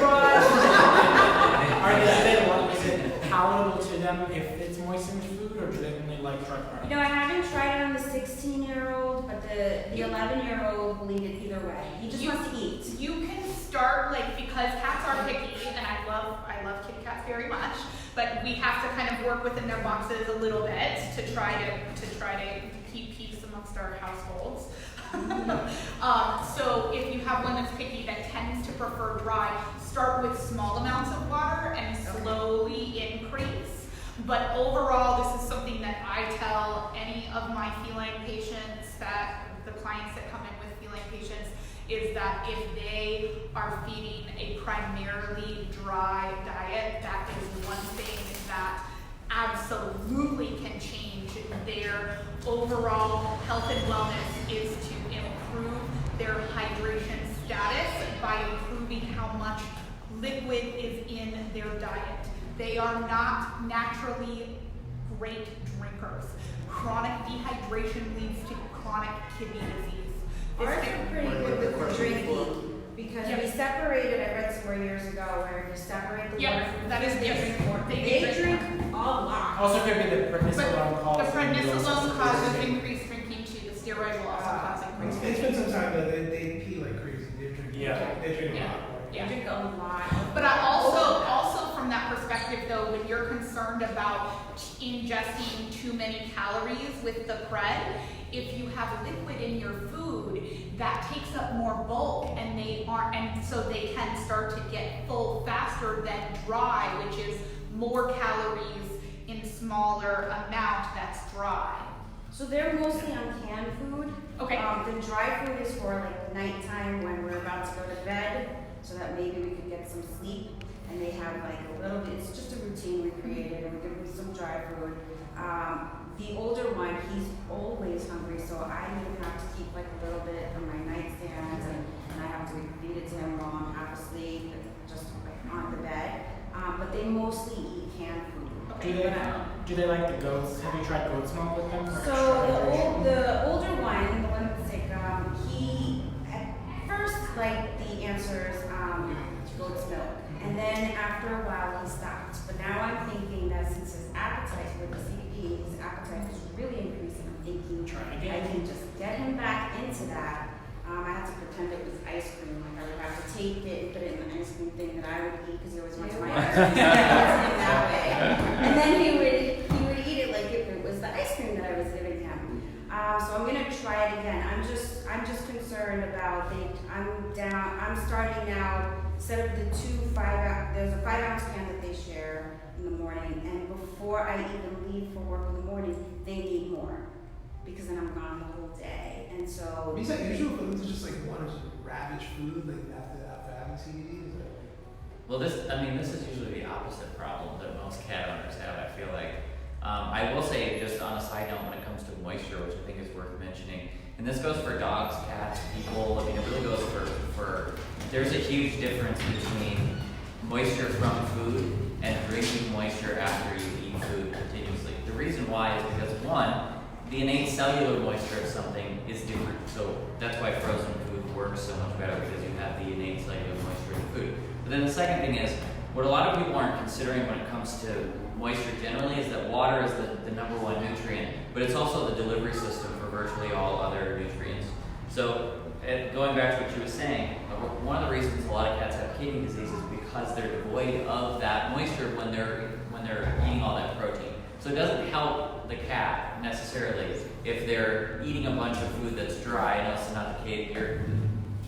Is it palatable to them if it's moistened food, or do they only like dry product? I haven't tried it on the 16-year-old, but the 11-year-old will eat it either way. He just wants to eat. You can start because cats are picky, and I love kitty cats very much, but we have to kind of work within their boxes a little bit to try to keep peace amongst our households. So if you have one that's picky that tends to prefer dry, start with small amounts of water and slowly increase. But overall, this is something that I tell any of my feline patients, that the clients that come in with feline patients, is that if they are feeding a primarily dry diet, that is one thing that absolutely can change their overall health and wellness, is to improve their hydration status by improving how much liquid is in their diet. They are not naturally great drinkers. Chronic dehydration leads to chronic kidney disease. Ours are pretty good with drinking because we separated, I read somewhere years ago where you separate the water from that is they yes. drink water. They drink a lot. Also, could be the prednisolone causes. The prednisolone causes increased drinking too. The steroid will also cause increased It's drinking. been some time though, they pee like crazy. They drink, Yeah. they drink a Yeah. lot. They drink a lot. But I also from that perspective though, when you're concerned about ingesting too many calories with the pred, if you have liquid in your food, that takes up more bulk, and so they can start to get full faster than dry, which is more calories in smaller amount that's dry. So they're mostly on canned food. Okay. The dry food is for like the nighttime when we're about to go to bed, so that maybe we could get some sleep. And they have like a little bit, it's just a routine we created, and we give them some dry food. The older one, he's always hungry, so I even have to keep like a little bit on my nightstand, and I have to feed it to him while I'm half asleep, just like on the bed. But they mostly eat canned food. Do they like the goats? Have you tried goat's milk with them? So the older one, the one that's sick, he at first like the answers goat's milk, and then after a while he stopped. But now I'm thinking that since his appetite with the CBD, his appetite is really increasing. Try I again. can just get him back into that. I had to pretend it was ice cream, like I would have to take it and put it in the ice cream thing that I would eat because he always went to my ice cream that way. And then he would eat it like if it was the ice cream that I was giving him. So I'm gonna try it again. I'm just concerned about I'm starting now. Instead of the there's a 5-ounce can that they share in the morning, and before I even leave for work in the morning, they need more because then I'm gone the whole day. And so Is that usual for them to just like want to ravage food like after having CBD? Is that Well, this is usually the opposite problem that most cat owners have, I feel like. I will say, just on a side note, when it comes to moisture, which I think is worth mentioning, and this goes for dogs, cats, people, I mean, it really goes for there's a huge difference between moisture from food and drinking moisture after you eat food continuously. The reason why is because, one, the innate cellular moisture of something is different. So that's why frozen food works so much better, because you have the innate cellular moisture in food. But then the second thing is, what a lot of people aren't considering when it comes to moisture generally is that water is the number one nutrient, but it's also the delivery system for virtually all other nutrients. So going back to what you were saying, one of the reasons a lot of cats have kidney disease is because they're devoid of that moisture when they're eating all that protein. So it doesn't help the cat necessarily if they're eating a bunch of food that's dry. I know it's not the case here,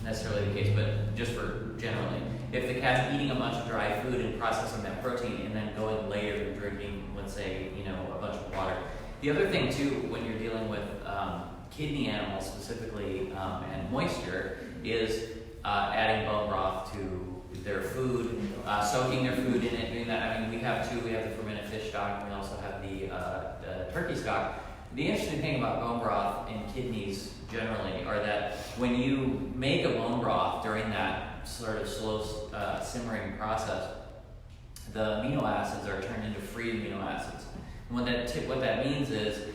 necessarily the case, but just for generally. If the cat's eating a bunch of dry food and processing that protein and then going later and drinking, let's say, a bunch of water. The other thing too, when you're dealing with kidney animals specifically and moisture, is adding bone broth to their food, soaking their food in it, doing that. I mean, we have the fermented fish stock, and we also have the turkey stock. The interesting thing about bone broth and kidneys generally are that when you make a bone broth during that sort of slow simmering process, the amino acids are turned into free amino acids. And what that means is,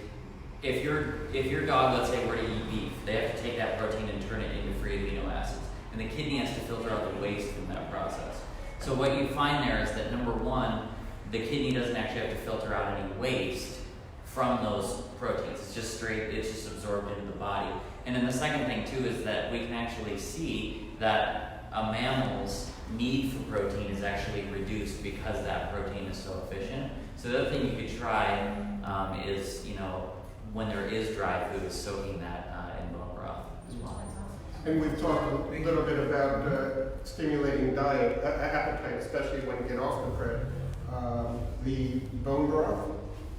if your dog, let's say, were to eat beef, they have to take that protein and turn it into free amino acids, and the kidney has to filter out the waste from that process. So what you find there is that, number one, the kidney doesn't actually have to filter out any waste from those proteins. It's just absorbed into the body. And then the second thing too is that we can actually see that a mammal's need for protein is actually reduced because that protein is so efficient. So the other thing you could try is, when there is dry food, is soaking that in bone broth as well. And we've talked a little bit about stimulating diet, appetite, especially when you get off the bread. The bone broth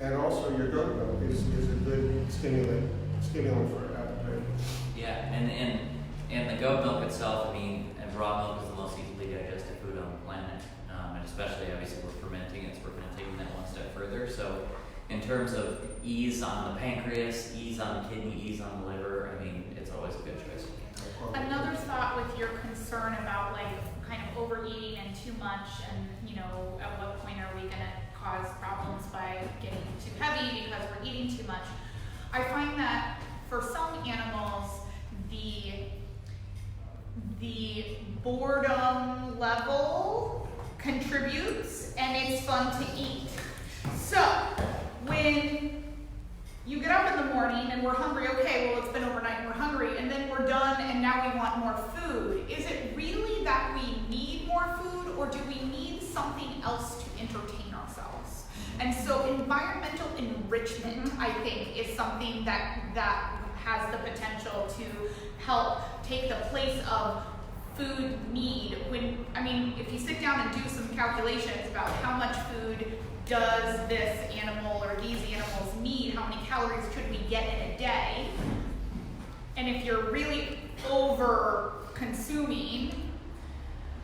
and also your goat milk is a good stimulant for appetite. Yeah, and the goat milk itself, and raw milk is the most easily digested food on the planet, and especially obviously we're fermenting it, so we're going to take that one step further. So in terms of ease on the pancreas, ease on the kidney, ease on the liver, it's always a good choice. Another thought with your concern about kind of overeating and too much, and at what point are we going to cause problems by getting too heavy because we're eating too much? I find that for some animals, the boredom level contributes, and it's fun to eat. So when you get up in the morning and we're hungry, okay, well, it's been overnight and we're hungry, and then we're done and now we want more food. Is it really that we need more food, or do we need something else to entertain ourselves? And so environmental enrichment, I think, is something that has the potential to help take the place of food need. If you sit down and do some calculations about how much food does this animal or these animals need, how many calories could we get in a day, and if you're really over consuming,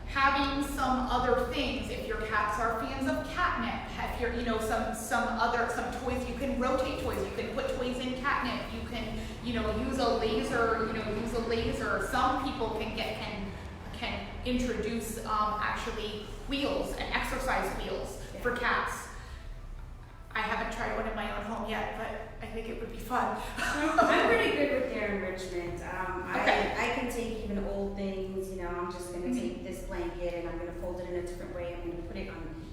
having some other things, if your cats are fans of catnip, if you're, some toys, you can rotate toys, you can put toys in catnip, you can, use a laser, some people can introduce actually wheels and exercise wheels for cats. I haven't tried one in my own home yet, but I think it would be fun. I'm pretty good with their enrichment. Okay. I can take even old things, I'm just going to take this blanket and I'm going to fold it in a different way. I'm going to put it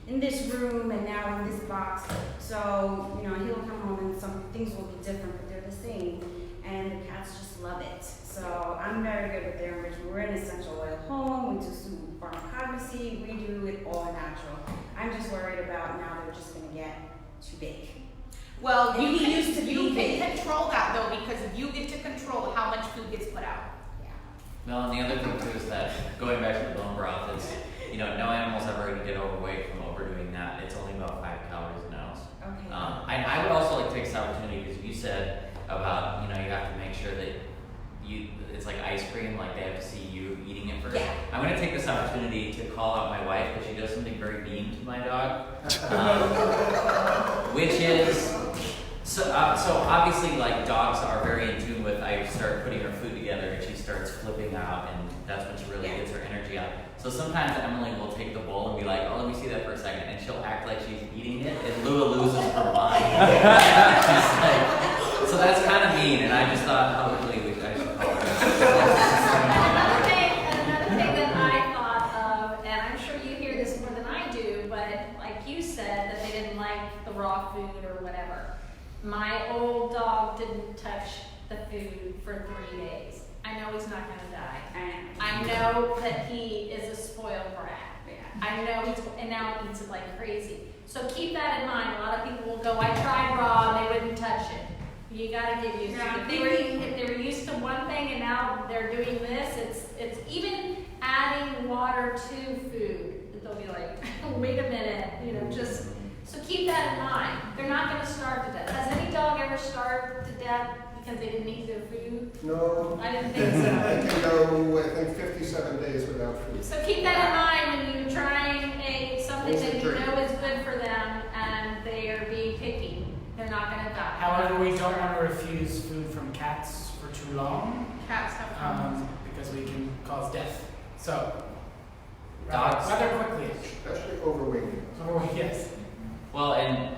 in this room and now in this box. So, he'll come home and some things will be different, but they're the same, and the cats just love it. So I'm very good with their enrichment. We're an essential oil home, we do some pharmacognosy, we do it all natural. I'm just worried about now they're just gonna get too big. Well, And you he used to can, be you big. can control that though, because you get to control how much food gets put out. Well, and the other thing too is that going back to the bone broth is, no animal's ever going to get overweight from overdoing that. It's only about 5 calories an ounce. Okay. I would also like to take this opportunity because you said about you have to make sure that it's like ice cream, like they have to see you eating it first. Yeah. I'm going to take this opportunity to call out my wife because she does something very mean to my dog, which is so obviously like dogs are very in tune with. I start putting her food together and she starts flipping out, and that's when she really gets her energy out. So sometimes Emily will take the bowl and be like, "Oh, let me see that for a second," and she'll act like she's eating it, and Lua loses her mind. She's like, so that's kind of mean, and I just thought publicly I should call her. Another thing that I thought of, and I'm sure you hear this more than I do, but like you said, that they didn't like the raw food or whatever. My old dog didn't touch the food for 3 days. I know he's not going to die. I know that he is a spoiled brat. I know and now he eats it like crazy. So keep that in mind. A lot of people will go, I tried raw and they wouldn't touch it. You got to get used to it. If they were used to one thing and now they're doing this, it's even adding water to food. They'll be like, wait a minute, just. So keep that in mind. They're not going to starve to death. Has any dog ever starved to death because they didn't eat their food? No. I didn't think so. I can go, I think, 57 days without food. So keep that in mind when you're trying something that you know is good for them and they are being picky. They're not going to die. However, we don't want to refuse food from cats for too long, Cats have problems. because we can cause death. So, Dogs. rather quickly. Especially overweight. Oh, yes. Well, and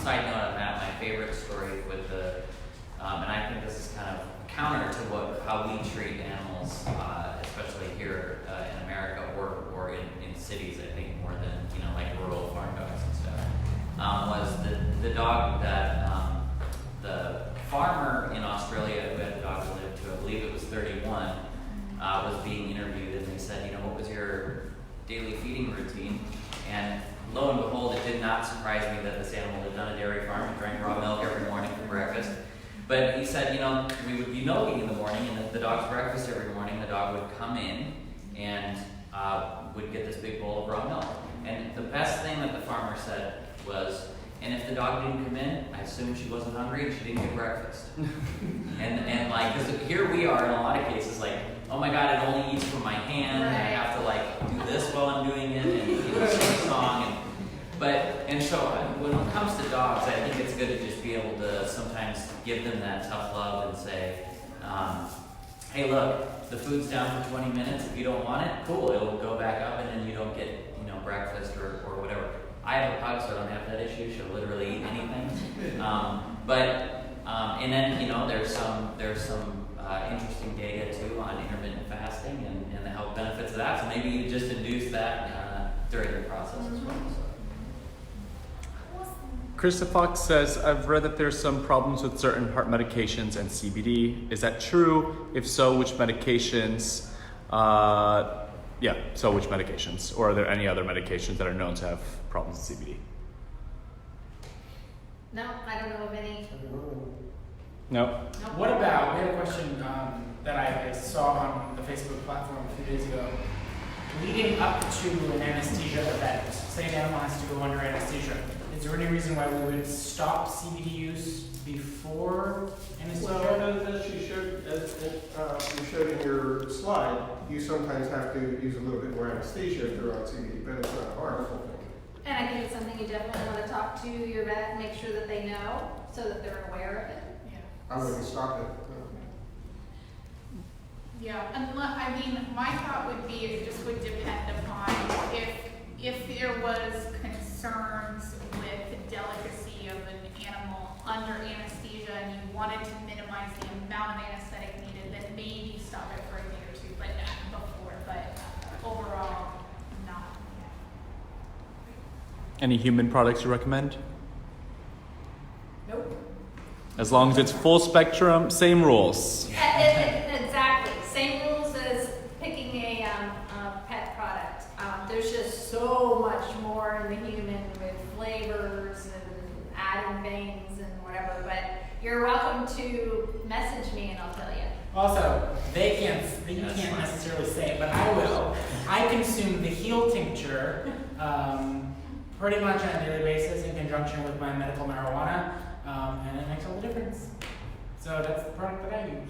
side note on that, my favorite story with and I think this is kind of counter to how we treat animals, especially here in America or in cities, I think more than like rural farm dogs and stuff, was the dog that the farmer in Australia who had the dog who lived to, I believe it was 31, was being interviewed, and they said, what was your daily feeding routine? And lo and behold, it did not surprise me that this animal lived on a dairy farm and drank raw milk every morning for breakfast. But he said, we would be milking in the morning, and the dog's breakfast every morning, the dog would come in and would get this big bowl of raw milk. And the best thing that the farmer said was, and if the dog didn't come in, I assumed she wasn't hungry and she didn't get breakfast. and like, because here we are in a lot of cases, like, oh my God, it only eats from my hand, and I have to like do this while I'm doing it, and sing a song. And so when it comes to dogs, I think it's good to just be able to sometimes give them that tough love and say, hey, look, the food's down for 20 minutes. If you don't want it, cool, it'll go back up, and then you don't get breakfast or whatever. I have a pug, so I don't have that issue. She'll literally eat anything. And then there's some interesting data too on intermittent fasting and the health benefits of that. So maybe you just induce that during the process as well. Krista Fox says, I've read that there's some problems with certain heart medications and CBD. Is that true? If so, which medications? Which medications? Or are there any other medications that are known to have problems with CBD? No, I don't know of any. No. What about, we had a question that I saw on the Facebook platform a few days ago. Leading up to an anesthesia event, say an animal has to go under anesthesia, is there any reason why we would stop CBD use before anesthesia? Well, as you showed in your slide, you sometimes have to use a little bit more anesthesia if you're on CBD, but it's not a harmful thing. And I think it's something you definitely want to talk to your vet and make sure that they know so that they're aware of it. I wouldn't stop it. Yeah, and my thought would be it just would depend upon if there was concerns with the delicacy of an animal under anesthesia and you wanted to minimize the amount of anesthetic needed, then maybe stop it for a day or two, but not before. But overall, not. Any human products you recommend? Nope. As long as it's full spectrum, same rules. Exactly. Same rules as picking a pet product. There's just so much more in the human with flavors and adding things and whatever. But you're welcome to message me and I'll tell you. Also, you can't necessarily say it, but I will. I consume the heel tincture pretty much on a daily basis in conjunction with my medical marijuana, and it makes all the difference. So that's the product that I use.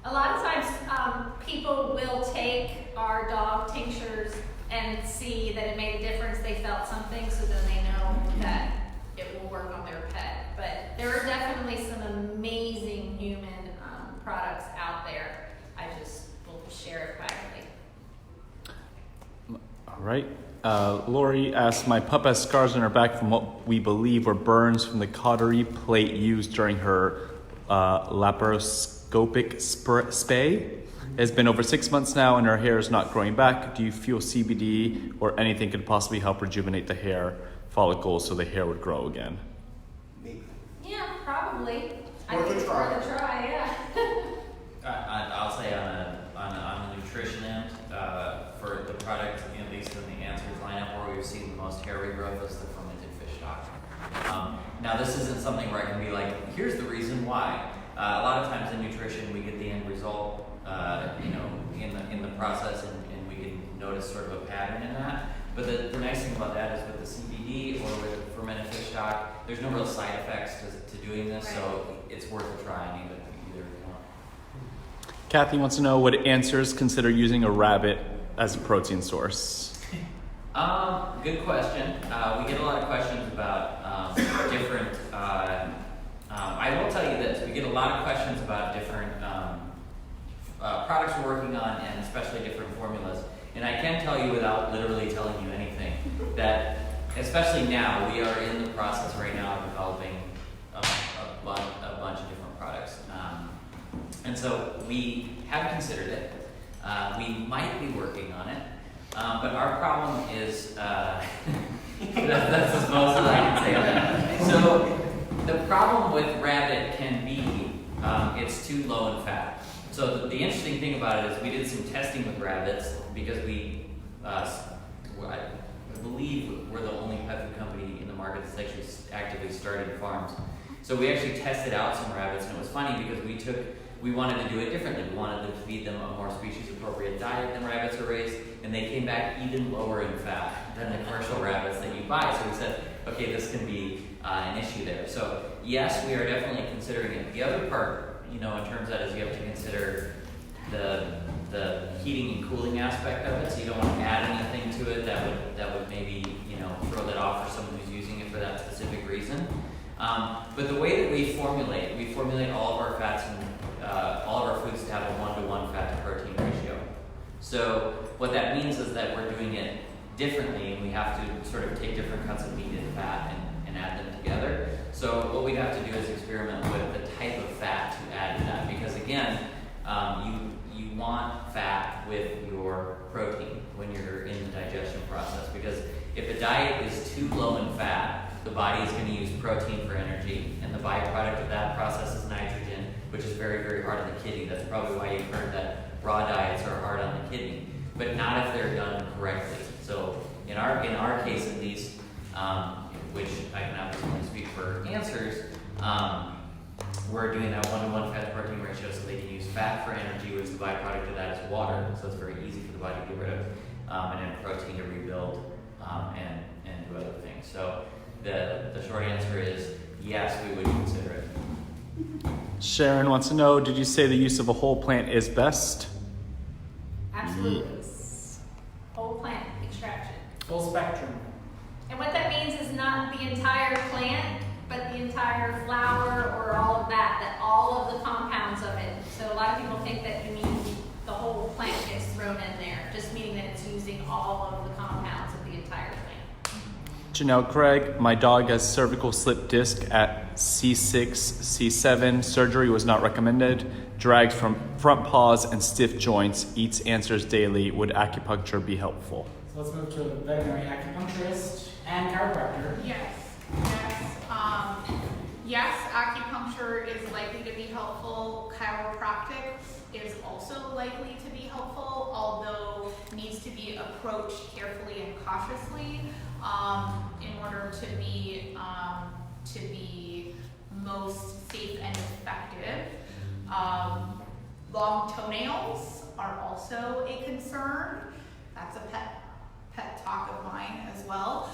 A lot of times, people will take our dog tinctures and see that it made a difference. They felt something, so then they know that it will work on their pet. But there are definitely some amazing human products out there. I just will share it privately. All right. Lori asks, my pup has scars on her back from what we believe were burns from the cautery plate used during her laparoscopic spay. It has been over 6 months now and her hair is not growing back. Do you feel CBD or anything could possibly help rejuvenate the hair follicles so the hair would grow again? Yeah, probably. I Worth a think it's try. worth a try, yeah. I'll say on the nutrition end, for the product, at least in the answers lineup, where we've seen the most hair regrowth is the fermented fish stock. Now this isn't something where I can be like, here's the reason why. A lot of times in nutrition, we get the end result, in the process, and we can notice sort of a pattern in that. But the nice thing about that is with the CBD or with fermented fish stock, there's no real side effects to doing this, so it's worth a try in either one. Kathy wants to know, would Answers consider using a rabbit as a protein source? Good question. We get a lot of questions about different. I will tell you this: we get a lot of questions about different products we're working on, and especially different formulas. And I can tell you, without literally telling you anything, that especially now we are in the process right now of developing a bunch of different products. And so we have considered it. We might be working on it. But our problem is, that's as most as I can say on that. So the problem with rabbit can be, it's too low in fat. So the interesting thing about it is we did some testing with rabbits because I believe we're the only pet food company in the market that's actually actively starting farms. So we actually tested out some rabbits, and it was funny because we wanted to do it differently. We wanted to feed them a more species-appropriate diet than rabbits are raised, and they came back even lower in fat than the commercial rabbits that you buy. So we said, okay, this can be an issue there. So yes, we are definitely considering it. The other part, in terms of that, is you have to consider the heating and cooling aspect of it. So you don't want to add anything to it that would maybe throw that off for someone who's using it for that specific reason. But the way that we formulate all of our fats and all of our foods to have a 1-to-1 fat to protein ratio. So what that means is that we're doing it differently, and we have to sort of take different cuts of meat and fat and add them together. So what we have to do is experiment with the type of fat to add to that, because again, you want fat with your protein when you're in the digestion process, because if a diet is too low in fat, the body is going to use protein for energy, and the byproduct of that process is nitrogen, which is very, very hard on the kidney. That's probably why you've heard that raw diets are hard on the kidney, but not if they're done correctly. So in our case at least, which I can obviously only speak for Answers, we're doing that 1-to-1 fat to protein ratio so they can use fat for energy, which the byproduct of that is water. So it's very easy for the body to get rid of, and then protein to rebuild and do other things. So the short answer is yes, we would consider it. Sharon wants to know, did you say the use of a whole plant is best? Absolutely. Whole plant extraction. Full spectrum. And what that means is not the entire plant, but the entire flower or all of that all of the compounds of it. So a lot of people think that you mean the whole plant gets thrown in there, just meaning that it's using all of the compounds of the entire plant. Janelle Craig, my dog has cervical slip disc at C6, C7. Surgery was not recommended. Drags from front paws and stiff joints. Eats Answers daily. Would acupuncture be helpful? So let's move to a veterinary acupuncturist and chiropractor. Yes. Yes, acupuncture is likely to be helpful. Chiropractic is also likely to be helpful, although needs to be approached carefully and cautiously in order to be most safe and effective. Long toenails are also a concern. That's a pet talk of mine as well,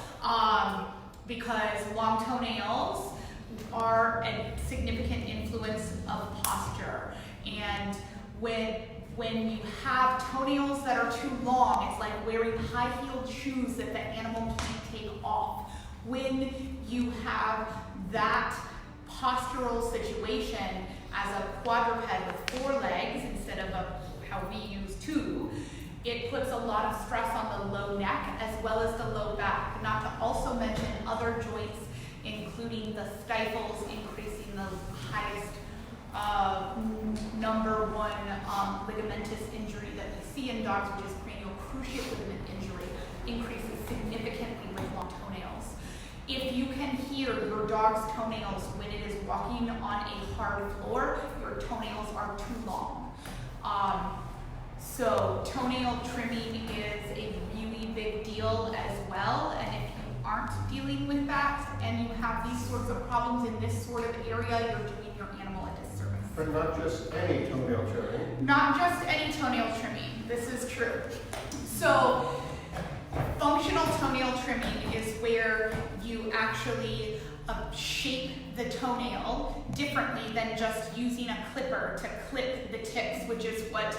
because long toenails are a significant influence of posture. And when you have toenails that are too long, it's like wearing high-heeled shoes that the animal can't take off. When you have that postural situation as a quadruped with 4 legs instead of how we use 2, it puts a lot of stress on the low neck as well as the low back. Not to also mention other joints, including the stifles, increasing the highest number 1 ligamentous injury that we see in dogs, which is cranial cruciate ligament injury, increases significantly with long toenails. If you can hear your dog's toenails when it is walking on a hard floor, your toenails are too long. So toenail trimming is a really big deal as well, and if you aren't dealing with that and you have these sorts of problems in this sort of area, you're doing your animal a disservice. But not just any toenail trimming. Not just any toenail trimming, this is true. So functional toenail trimming is where you actually shape the toenail differently than just using a clipper to clip the tips, which is what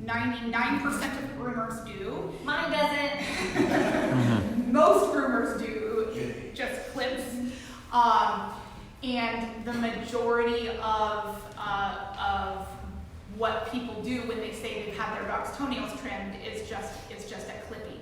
99% of groomers do. Mine doesn't. Most groomers do, just clips. And the majority of what people do when they say they've had their dog's toenails trimmed is just a clipping.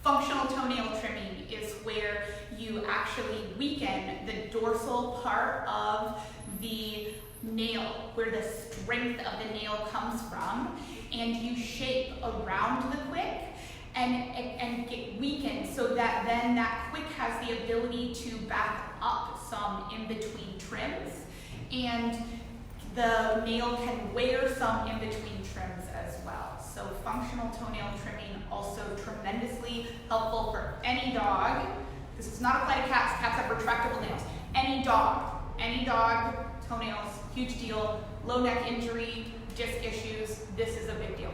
Functional toenail trimming is where you actually weaken the dorsal part of the nail, where the strength of the nail comes from, and you shape around the quick and get weakened so that then that quick has the ability to back up some in between trims, and the nail can wear some in between trims as well. So functional toenail trimming also tremendously helpful for any dog. This does not apply to cats. Cats have retractable nails. Any dog, toenails, huge deal. Low neck injury, disc issues, this is a big deal.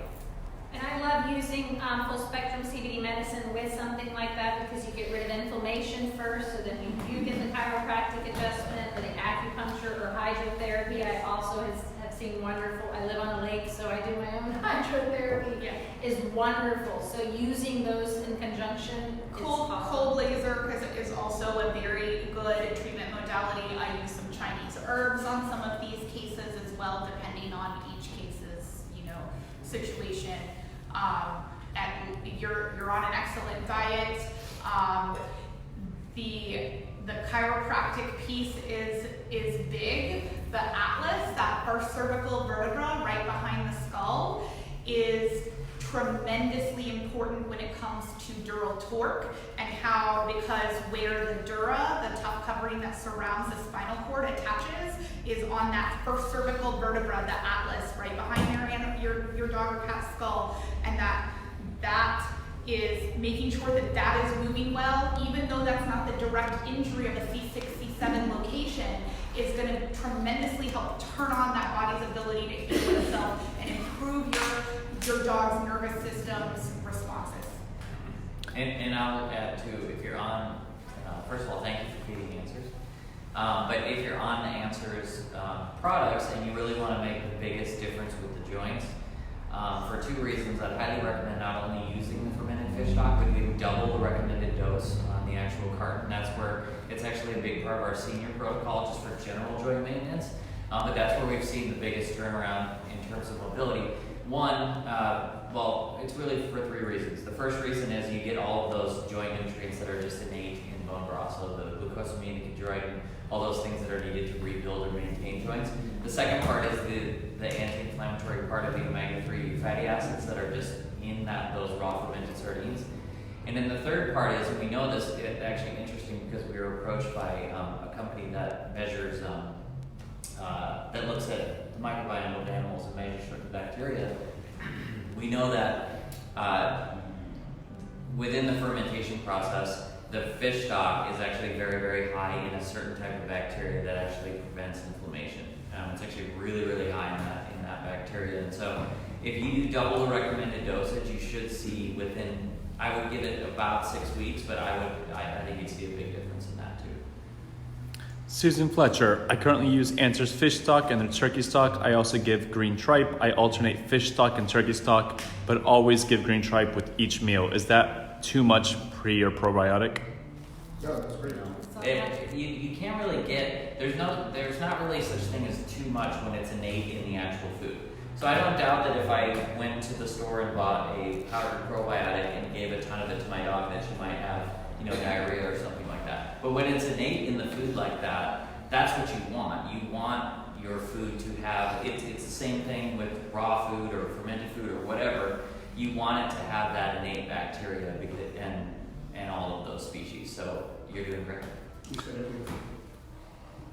And I love using full spectrum CBD medicine with something like that because you get rid of inflammation first, so then you get the chiropractic adjustment or the acupuncture or hydrotherapy. I also have seen wonderful. I live on a lake, so I do my own hydrotherapy. Yeah. Is wonderful. So using those in conjunction Cold laser is also a very good treatment modality. I use some Chinese herbs on some of these cases as well, depending on each case's situation. You're on an excellent diet. The chiropractic piece is big. The atlas, that first cervical vertebra right behind the skull, is tremendously important when it comes to dural torque, and because where the dura, the tough covering that surrounds the spinal cord, attaches is on that first cervical vertebra, the atlas, right behind your dog or cat skull, and that is making sure that is moving well, even though that's not the direct injury of a C6, C7 location, is going to tremendously help turn on that body's ability to heal itself and improve your dog's nervous system's responses. And I'll add too, if you're on, first of all, thank you for feeding Answers. But if you're on Answers products and you really want to make the biggest difference with the joints, for 2 reasons, I'd highly recommend not only using the fermented fish stock, but getting double the recommended dose on the actual carton. That's where it's actually a big part of our senior protocol, just for general joint maintenance. But that's where we've seen the biggest turnaround in terms of mobility. One, well, it's really for 3 reasons. The first reason is you get all of those joint nutrients that are just innate in bone broth, so the glucosamine, chondroitin, all those things that are needed to rebuild or maintain joints. The second part is the anti-inflammatory part of the omega-3 fatty acids that are just in those raw fermented sardines. And then the third part is, and we know this, it's actually interesting because we were approached by a company that measures, that looks at the microbiome of animals and measures certain bacteria. We know that within the fermentation process, the fish stock is actually very, very high in a certain type of bacteria that actually prevents inflammation. It's actually really, really high in that bacteria. And so if you do double the recommended dosage, you should see within, I would give it about 6 weeks, but I think you'd see a big difference in that too. Susan Fletcher, I currently use Answer's fish stock and their turkey stock. I also give green tripe. I alternate fish stock and turkey stock, but always give green tripe with each meal. Is that too much pre or probiotic? No, that's great. You can't really get, there's not really such thing as too much when it's innate in the actual food. So I don't doubt that if I went to the store and bought a powdered probiotic and gave a ton of it to my dog, that she might have, diarrhea or something like that. But when it's innate in the food like that, that's what you want. You want your food to have, it's the same thing with raw food or fermented food or whatever. You want it to have that innate bacteria and all of those species. So you're doing great. You said everything.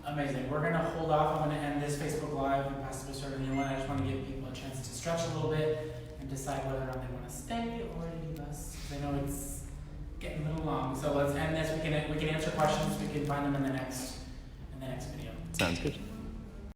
Amazing. We're going to hold off. I'm going to end this Facebook Live and pass it to a new one. I just want to give people a chance to stretch a little bit and decide whether or not they want to stay or leave us. Because I know it's getting a little long. So let's end this. We can answer questions. We can find them in the next video. Sounds good.